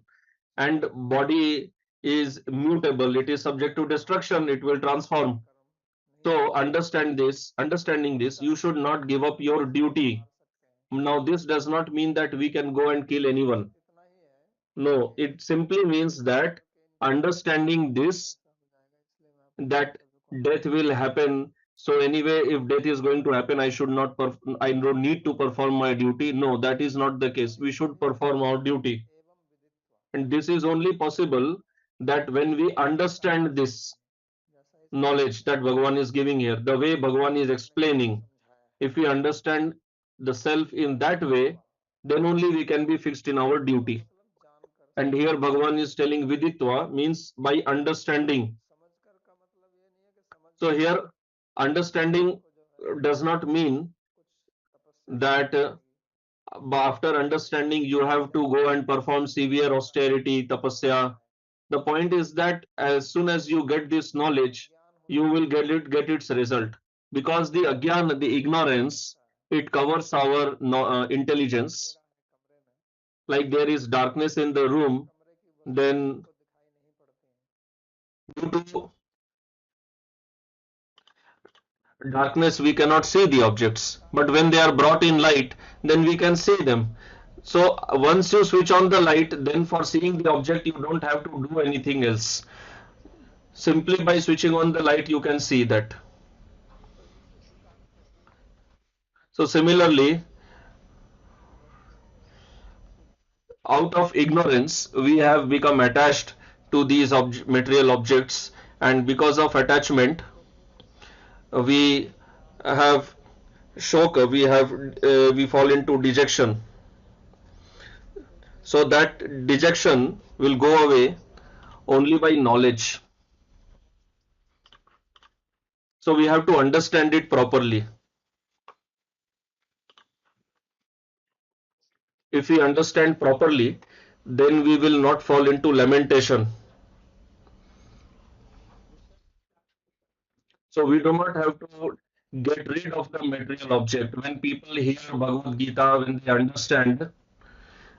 and body is mutable, it is subject to destruction, it will transform. कर्म नहीं So understanding this, you should not give up your duty. मार सकते हैं, Now this does not mean that we can go and kill anyone. इतना ही है No, कि it simply means that कि इनके understanding this, ऐसा हो जाएगा, इसलिए मैं अपने that कर्तव्य को death will happen. So anyway, if death is going to happen, I should not I don't need to perform my duty. No, that is not the case. We should perform our duty. एवं विदित्वा, And this is only possible that when we जैसा understand this जैसा इस knowledge that Bhagavan is giving here, the way Bhagavan is explaining, समझाया है, if we understand the self in that way, then only we can be fixed in our विदित्वा duty. मतलब जानकर, And here Bhagavan is telling Viditva means by understanding. समझकर का मतलब ये नहीं है कि समझ So here understanding को जो है does not mean कुछ तपस्या that करनी पड़ेगी, after understanding you have to go and perform severe austerity, tapasya. The point is that as soon as you get this knowledge, ज्ञान you होता will get its result. Because the agyan, the ignorance, it covers our intelligence. अंधेरा है कमरे में, Like there is darkness in the room, कमरे की वस्तुएं then हमको दिखाई नहीं पड़ती हैं, due to darkness we cannot see the objects, but when they are brought in light, then we can see them. So once you switch on the light, then for seeing the object you don't have to do anything else. Simply by switching on the light you can see that. So similarly, out of ignorance, we have become attached to these material objects, and because of attachment, we have shock, we fall into dejection. So that dejection will go away only by knowledge. So we have to understand it properly. If we understand properly, then we will not fall into lamentation. So we do not have to get rid of the material object. When people hear Bhagavad Gita, when they understand,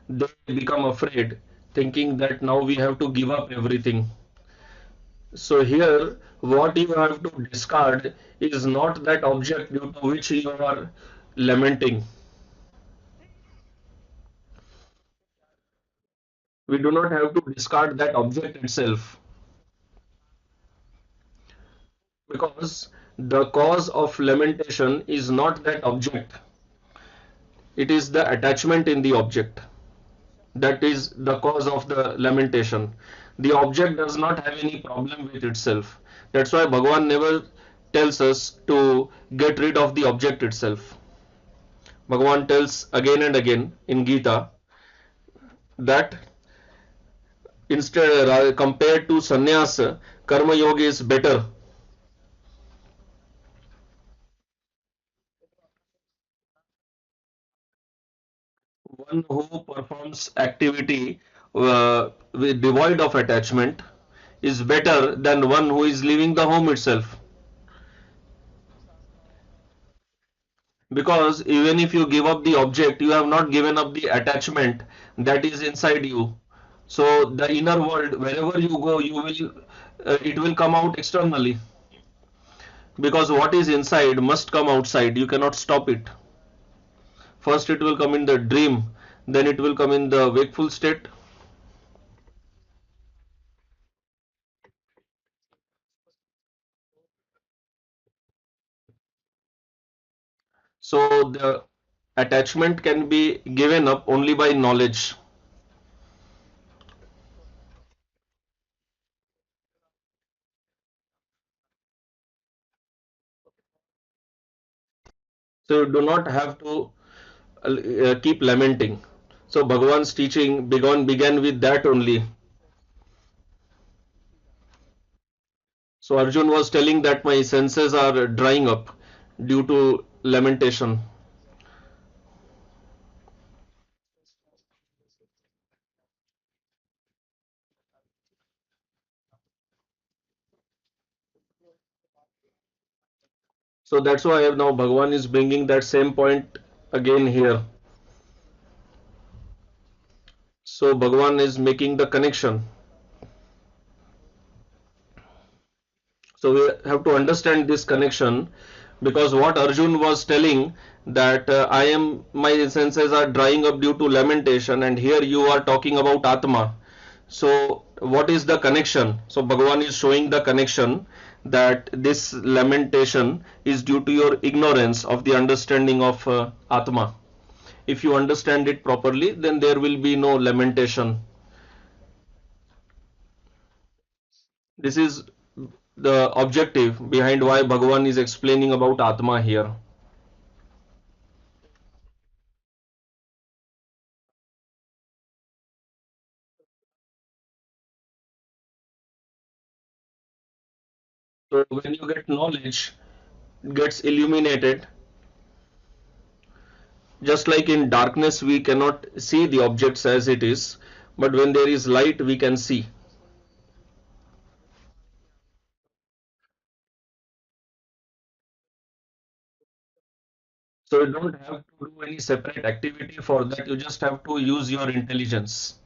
they become afraid, thinking that now we have to give up everything. So here, what you have to discard is not that object due to which you are lamenting. We do not have to discard that object itself, because the cause of lamentation is not that object, it is the attachment in the object. That is the cause of the lamentation. The object does not have any problem with itself. That's why Bhagavan never tells us to get rid of the object itself. Bhagavan tells again and again in Gita that instead, compared to sannyas, karma yoga is better. One who performs activity devoid of attachment is better than one who is leaving the home itself. Because even if you give up the object, you have not given up the attachment that is inside you. So the inner world, wherever you go, you will it will come out externally, because what is inside must come outside. You cannot stop it. First it will come in the dream, then it will come in the wakeful state. So the attachment can be given up only by knowledge. So you do not have to keep lamenting. So Bhagavan's teaching began with that only. So Arjun was telling that my senses are drying up due to lamentation. So that's why now Bhagavan is bringing that same point again here. So Bhagavan is making the connection. So we have to understand this connection, because what Arjun was telling, that I am, my senses are drying up due to lamentation, and here you are talking about Atma. So what is the connection? So Bhagavan is showing the connection, that this lamentation is due to your ignorance of the understanding of Atma. If you understand it properly, then there will be no lamentation. This is the objective behind why Bhagavan is explaining about Atma here. So when you get knowledge, gets illuminated, just like in darkness we cannot see the objects as it is, but when there is light we can see. So you don't have to do any separate activity for that, you just have to use your intelligence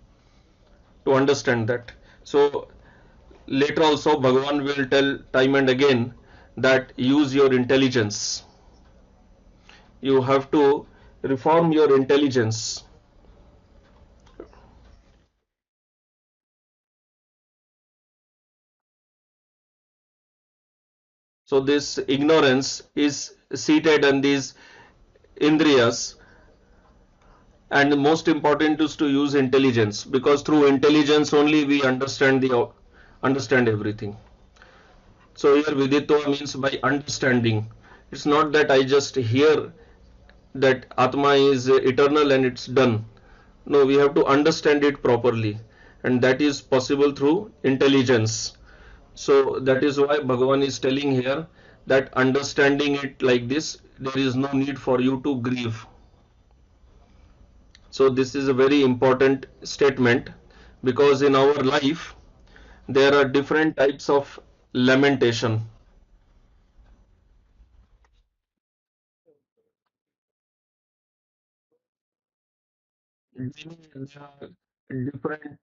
to understand that. So later also Bhagavan will tell time and again that use your intelligence. You have to reform your intelligence. So this ignorance is seated in these indriyas, and most important is to use intelligence, because through intelligence only we understand everything. So here viditva means by understanding. It's not that I just hear that Atma is eternal and it's done. No, we have to understand it properly, and that is possible through intelligence. So that is why Bhagavan is telling here that understanding it like this, there is no need for you to grieve. So this is a very important statement, because in our life there are different types of lamentation. There are different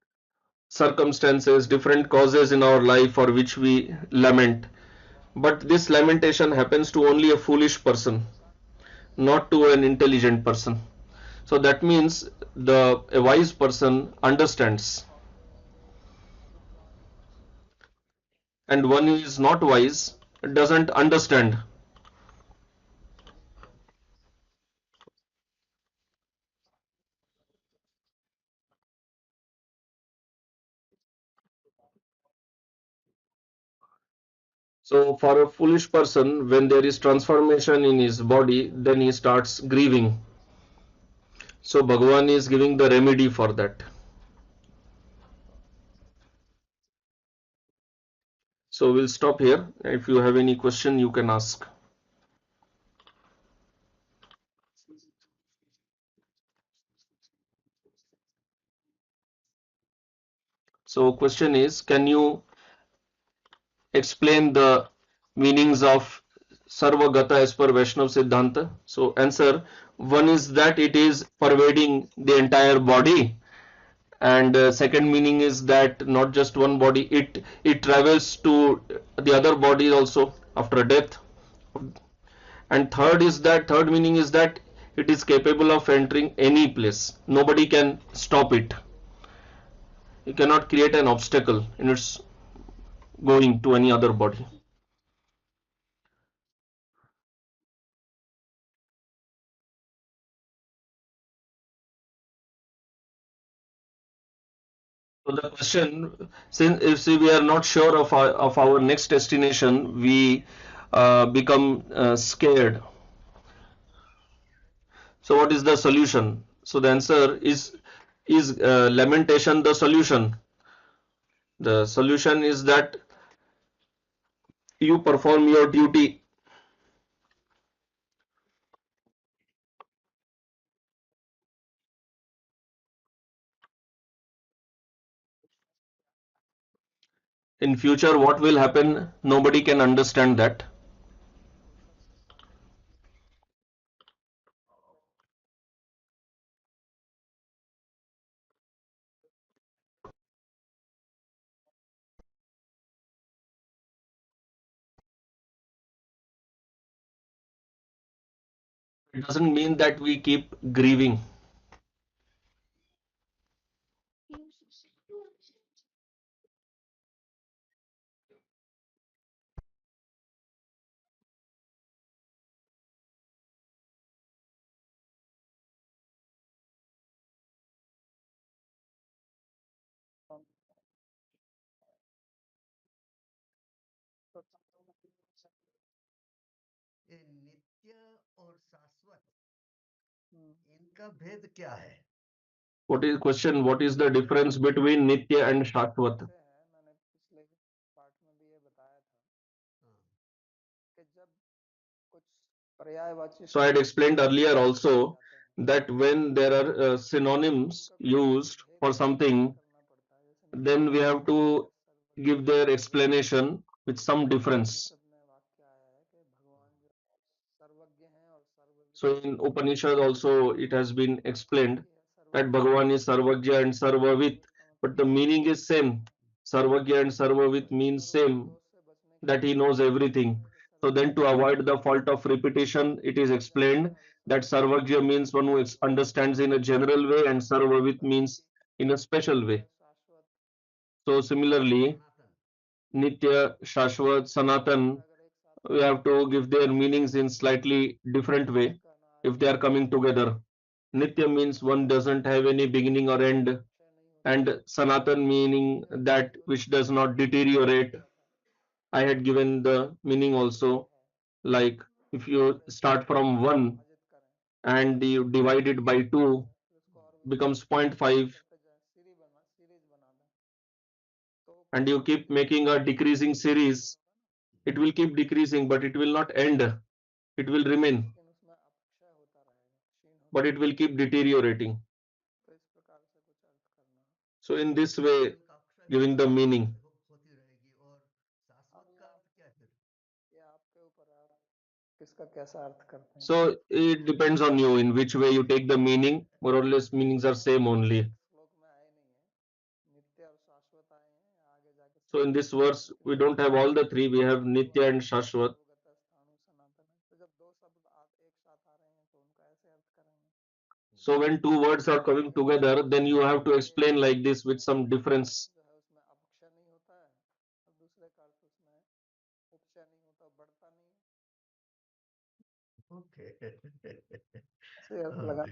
circumstances, different causes in our life for which we lament. But this lamentation happens to only a foolish person, not to an intelligent person. So that means a wise person understands, and one who is not wise doesn't understand. So for a foolish person, when there is transformation in his body, then he starts grieving. So Bhagavan is giving the remedy for that. So we'll stop here. If you have any question, you can ask. So question is, can you explain the meanings of Sarvagata as per Vaishnav Siddhanta? So answer, one is that it is pervading the entire body, and second meaning is that not just one body, it travels to the other body also after death. And third meaning is that it is capable of entering any place. Nobody can stop it. You cannot create an obstacle in its going to any other body. So the question, since if we are not sure of our next destination, we become scared. So what is the solution? So the answer is lamentation the solution? The solution is that you perform your duty. In future, what will happen? Nobody can understand that. It doesn't mean that we keep grieving. ये नित्य और शाश्वत इनका भेद क्या है? What is question? What is the difference between Nitya and Shashwat? ऐसे है, मैंने पिछले पार्ट में भी ये बताया था हाँ, कि जब कुछ पर्यायवाची So I had शब्द explained earlier लगाए also जाते हैं that when there are तो synonyms उनका कुछ used भेद for स्पष्ट something, करना पड़ता है। जैसे then we नित्य have होता है to give सर्वज्ञ their सर्वविद, explanation with some difference. उपनिषद में वाक्य आया है कि भगवान जो है सर्वज्ञ हैं और सर्वविद So हैं। in Upanishad also it has been explained एक ही है that सर्वज्ञ Bhagavan और is Sarvajya and Sarvavit, सर्वविद का but मतलब the meaning is same. Sarvajya and तो Sarvavit इन means सर्वविद same, दोष से बचने के that he लिए knows कहते everything. हैं कि So then सर्वज्ञ to और avoid the fault सर्वविद of repetition, it is explained सर्वज्ञ और that सर्वविद Sarvajya means one who understands in a general way, and Sarvavit means in a special way. नित्य शाश्वत So similarly, सनातन Nitya, Shashwat, ये Sanatan, अगर एक साथ we रखें have to give their meanings in slightly different way. इसका if they are coming together. Nitya means one doesn't have any beginning or end, and Sanatan meaning that which does not deteriorate. I had given the meaning also, like if you start from 1 and you divide it by 2, becomes 0.5, and you keep making a decreasing series, it will keep decreasing, but it will not end. It will remain, but it will keep deteriorating. So in this way, एक Akshay giving the meaning. होती रहेगी और शाश्वत का अर्थ क्या है फिर? ये आपके ऊपर है, आप किसका कैसा अर्थ करते हैं. So it depends on you in which way you take the meaning. More or less meanings are same only. श्लोक में आए नहीं है, नित्य और शाश्वत आए हैं, आगे जाके So in this verse we don't have all the three. We have Nitya and Shashwat. स्थाणु सनातन है. तो जब दो शब्द एक साथ आ रहे हैं तो उनका ऐसे अर्थ करेंगे. So when two words are coming together, then you have to explain like this with some difference. जो है उसमें अपक्षय नहीं होता है और दूसरे का अर्थ उसमें उपचय नहीं होता, बढ़ता नहीं है. Okay. ऐसे अर्थ लगा.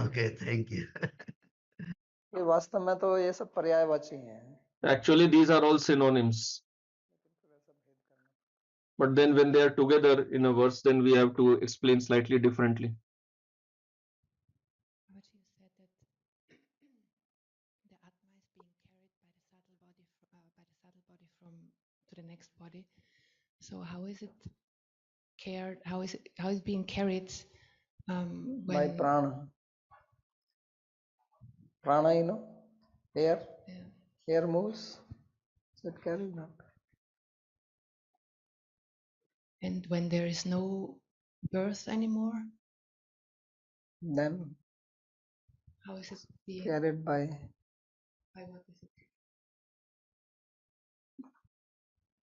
Okay, thank you. ये वास्तव में तो ये सब पर्यायवाची हैं. Actually, these are all synonyms. लेकिन फिर ऐसा भेद करना. But then when they are together in a verse, then we have to explain slightly differently. Babaji, you said that the Atma is being carried by the subtle body, from to the next body. So how is it cared? How is it being carried By when prana. Prana, you know, air. Air moves, so it carries that. and when there is no birth anymore? Then How is it being carried by. what is it?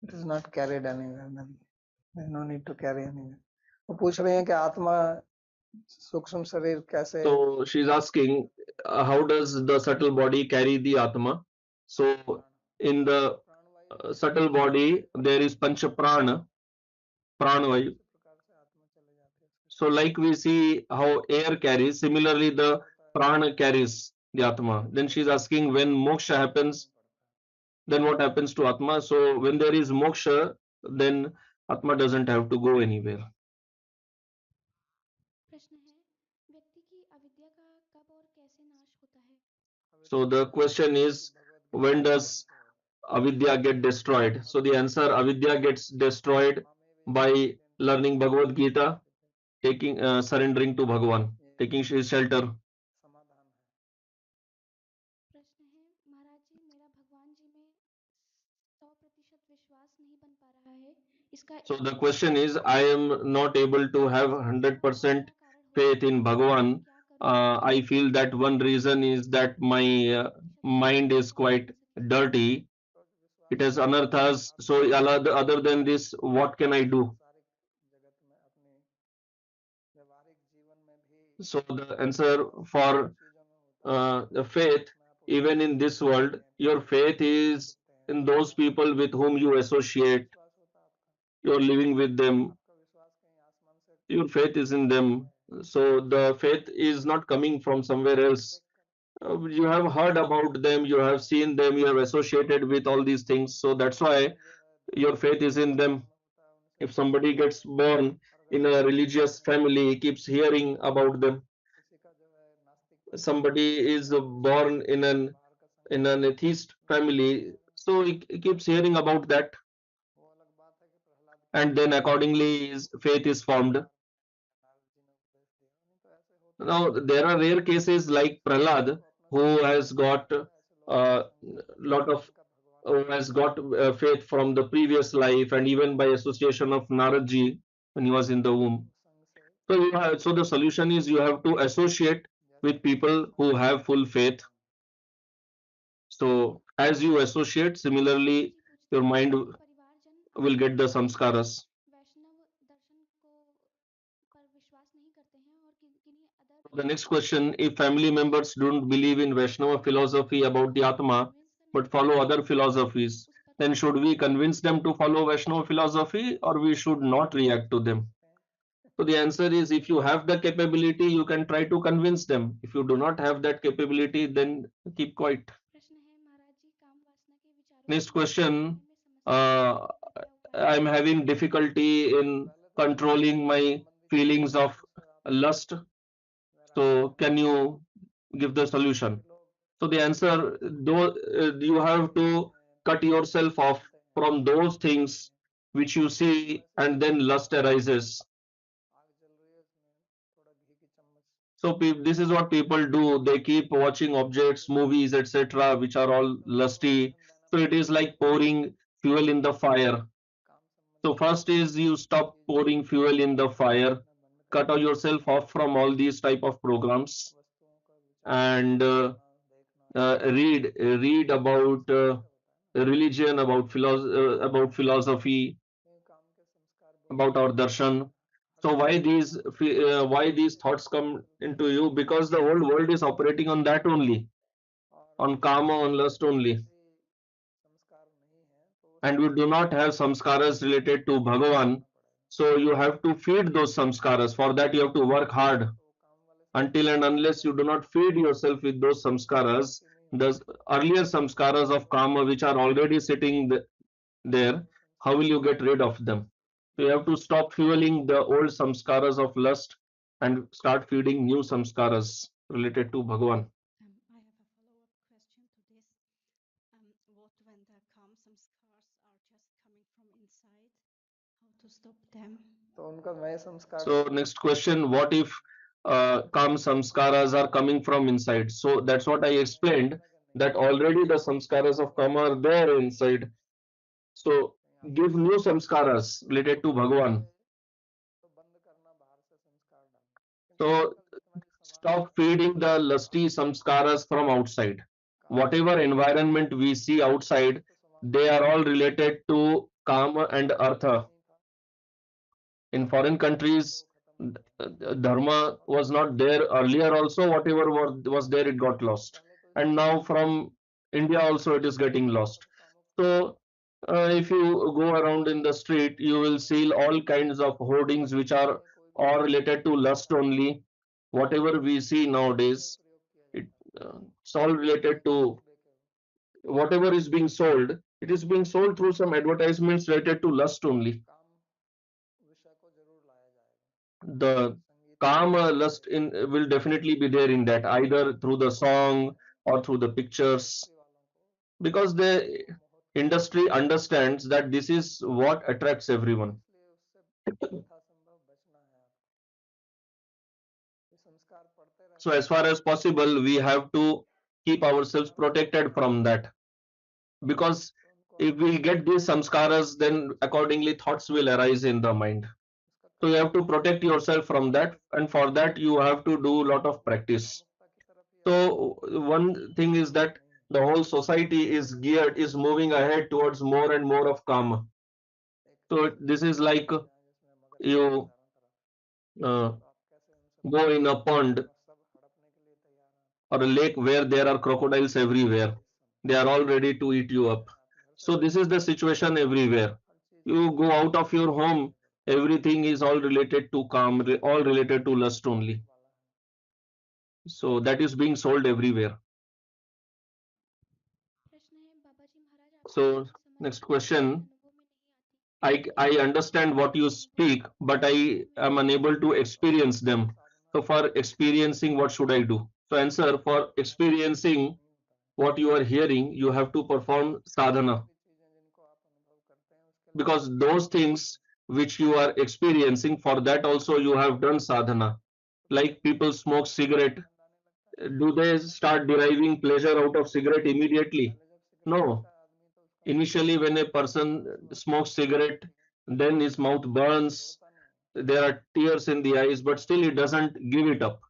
It is not carried anywhere. Then there's no need to carry anywhere. वो पूछ रहे हैं कि आत्मा सूक्ष्म शरीर कैसे. So she's asking, how does the subtle body carry the Atma? So in the subtle body, there is Pancha Prana, Pranavayu. So like we see how air carries, similarly the Prana carries the Atma. Then she's asking, when moksha happens, then what happens to Atma? So when there is moksha, then Atma doesn't have to go anywhere. प्रश्न है, व्यक्ति की अविद्या का कब और कैसे नाश होता है? So the question is, when does avidya get destroyed? So the answer, avidya gets destroyed by learning Bhagavad Gita, taking surrendering to Bhagavan, taking his shelter. प्रश्न है, महाराज जी, मेरा भगवान जी में 100% विश्वास नहीं बन पा रहा है. इसका So the question is, I am not able to have 100% faith in Bhagavan. I feel that one reason is that my mind is quite dirty. It has anarthas. So other than this, what can I do? So the answer for the faith, even in this world, your faith is in those people with whom you associate. You're living with them. Your faith is in them. So the faith is not coming from somewhere else. You have heard about them, you have seen them, you have associated with all these things. So that's why your faith is in them. If somebody gets born in a religious family, he keeps hearing about them. Somebody is born in an atheist family, so he keeps hearing about that, and then accordingly his faith is formed. Now there are rare cases like Prahlad, who has got lot of who has got faith from the previous life, and even by association of Naradji when he was in the womb. So so the solution is you have to associate with people who have full faith. So as you associate, similarly your mind परिवारजन will get the samskaras. वैष्णव दर्शन को पर विश्वास नहीं करते हैं और किन्हीं other The next question, if family members don't believe in Vaishnava philosophy about the Atma but follow other philosophies, then should we convince them to follow Vaishnava philosophy or we should not react to them? So the answer is, if you have the capability, you can try to convince them. If you do not have that capability, then keep quiet. प्रश्न है महाराज जी, काम वासना के विचारों Next को नियंत्रित question. करने में समस्या Uh, है, कृपया उपाय I'm बताएं। having difficulty in controlling my feelings of lust. So can you give the solution? So the answer, though, you have to cut yourself off from those things which you see, and then lust arises. So this is what people do. They keep watching objects, movies, etc., which are all lusty. So it is like pouring fuel in the fire. So first is, you stop pouring fuel in the fire, cut yourself off from all these type of programs, and read about religion, about philosophy, about our darshan. So why these thoughts come into you? Because the whole world is operating on that only, on karma, on lust only, and we do not have samskaras related to Bhagavan. So you have to feed those samskaras. For that, you have to work hard. Until and unless you do not feed yourself with those samskaras, the earlier samskaras of karma, which are already sitting there, how will you get rid of them? So you have to stop fueling the old samskaras of lust and start feeding new samskaras related to Bhagavan. I have a follow-up question to this. What when the calm, some scars are just coming from inside? How to stop them? So next question, what if calm samskaras are coming from inside? So that's what I explained, that already the samskaras of karma are there inside. So give new samskaras related to Bhagavan. So stop feeding the lusty samskaras from outside. Whatever environment we see outside, they are all related to kama and artha. In foreign countries, dharma was not there earlier also. Whatever was there, it got lost. And now from India also, it is getting lost. So if you go around in the street, you will see all kinds of hoardings which are all related to lust only. Whatever we see nowadays, it, it's all related to whatever is being sold. It is being sold through some advertisements related to lust only. The calm lust in will definitely be there in that, either through the song or through the pictures, because the industry understands that this is what attracts everyone. So as far as possible, we have to keep ourselves protected from that, because if we get these samskaras, then accordingly thoughts will arise in the mind. So you have to protect yourself from that, and for that you have to do a lot of practice. So one thing is that the whole society is moving ahead towards more and more of karma. So this is like you uh, go in a pond or a lake where there are crocodiles everywhere. They are all ready to eat you up. So this is the situation everywhere. You go out of your home, everything is all related to karma, all related to lust only. So that is being sold everywhere. प्रश्न है, बाबा जी महाराज आपकी So बातें समझ next आती हैं, question. अनुभव में नहीं आती, I understand what you speak, but I am unable to experience them. So for experiencing, what should I do? So answer, for experiencing what you are hearing, you have to perform sadhana, because those things which you are experiencing, for that also you have done sadhana. Like people smoke cigarette, do they start deriving pleasure out of cigarette immediately? No. Initially, when a person smokes cigarette, then his mouth burns, there are tears in the eyes, but still he doesn't give it up.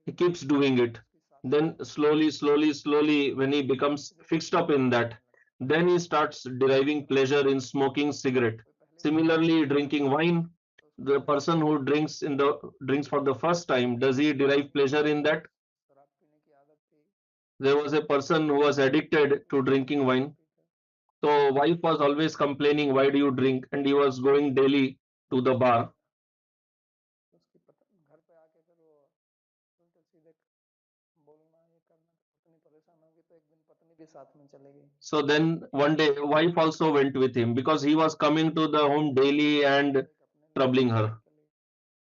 He keeps doing it. Then slowly, when he becomes fixed up in that, then he starts deriving pleasure in smoking cigarette. Similarly, drinking wine, the person who drinks for the first time, does he derive pleasure in that? There was a person who was addicted to drinking wine. So wife was always complaining, why do you drink? And he was going daily to the bar. So then one day, wife also went with him because he was coming to the home daily and troubling her.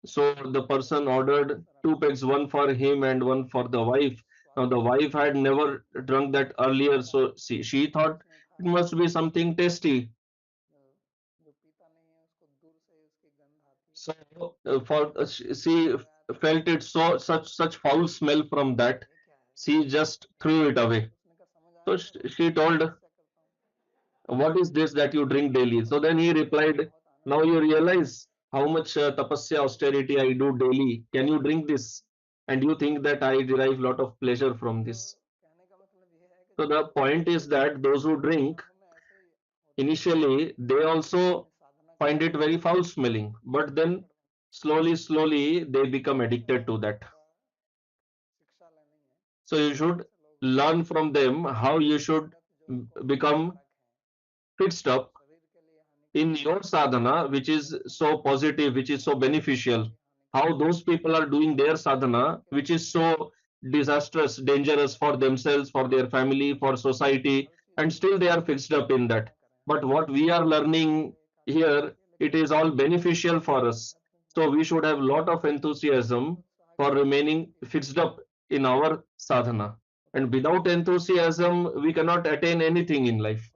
So the person ordered two pegs, one for him and one for the wife. Now the wife had never drunk that earlier, so she thought it must be something tasty. So she felt it so such foul smell from that, she just threw it away. So she told, "What is this that you drink daily?" So then he replied, "Now you realize how much tapasya austerity I do daily. Can you drink this? And you think that I derive lot of pleasure from this." So the point is that those who drink initially they also find it very foul smelling, but then slowly they become addicted to that. So you should learn from them how you should become fixed up in your sadhana, which is so positive, which is so beneficial. How those people are doing their sadhana, which is so disastrous, dangerous for themselves, for their family, for society, and still they are fixed up in that. But what we are learning here, it is all beneficial for us. So we should have lot of enthusiasm for remaining fixed up in our sadhana. And without enthusiasm, we cannot attain anything in life.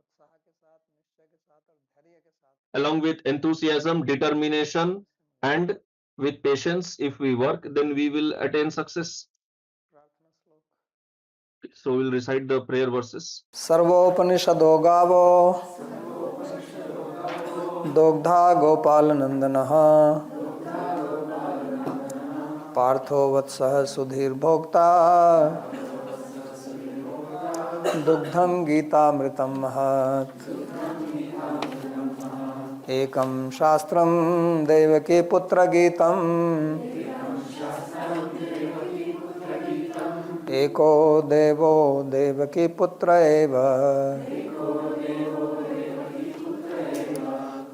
Along with enthusiasm, determination, and with patience, if we work, then we will attain success. So we'll recite the prayer verses. सर्वोपनिषदो गावो दोग्धा गोपालनंदनः पार्थो वत्सः सुधीर्भोक्ता दुग्धं गीतामृतं महत् एकं शास्त्रं देवकी पुत्रगीतम् एको देवो देवकी पुत्र एव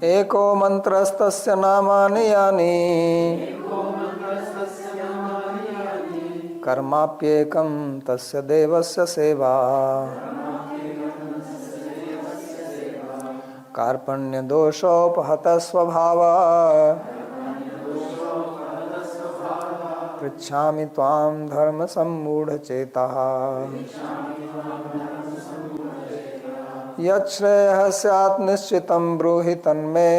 एको मंत्रस्तस्य नामानि यानि कर्माप्येकं तस्य देवस्य सेवा कार्पण्यदोषोपहतः स्वभावः पृच्छामि त्वां धर्मसम्मूढचेतः यच्छ्रेयः स्यात् निश्चितं ब्रूहि तन्मे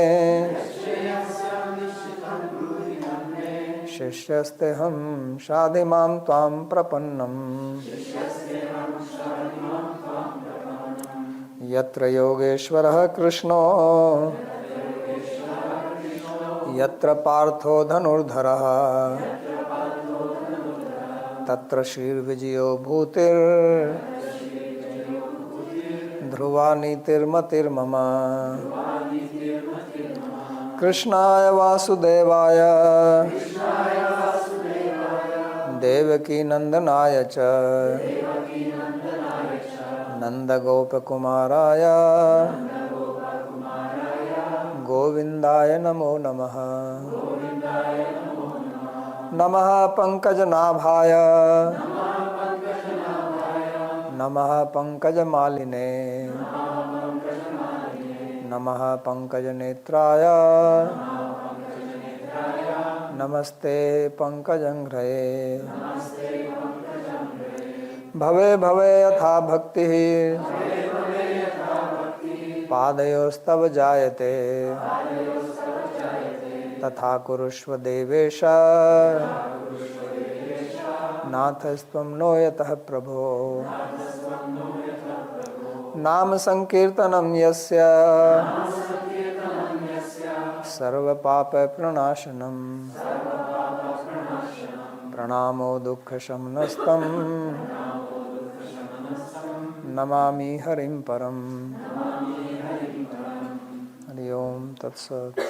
शिष्यस्तेऽहं शाधि मां त्वां प्रपन्नम् यत्र योगेश्वरः कृष्णो यत्र पार्थो धनुर्धरः तत्र श्रीर्विजयो भूतिर् ध्रुवा नीतिर्मतिर्मम कृष्णाय वासुदेवाय देवकी नंदनाय च नंदगोपकुमाराय गोविंदाय नमो नमः नमः पंकजनाभाय नमः पंकजमालिने नमः पंकजनेत्राय नमस्ते पंकजंघ्रये भवे भवे यथा भक्तिः पादयोस्तव जायते तथा कुरुष्व देवेश नाथस्त्वं नो यतः प्रभो नाम संकीर्तनं यस्य सर्वपापप्रणाशनं प्रणामो दुःखशमनस्तं नमामि हरिं परम् हरि ओम तत्सत्।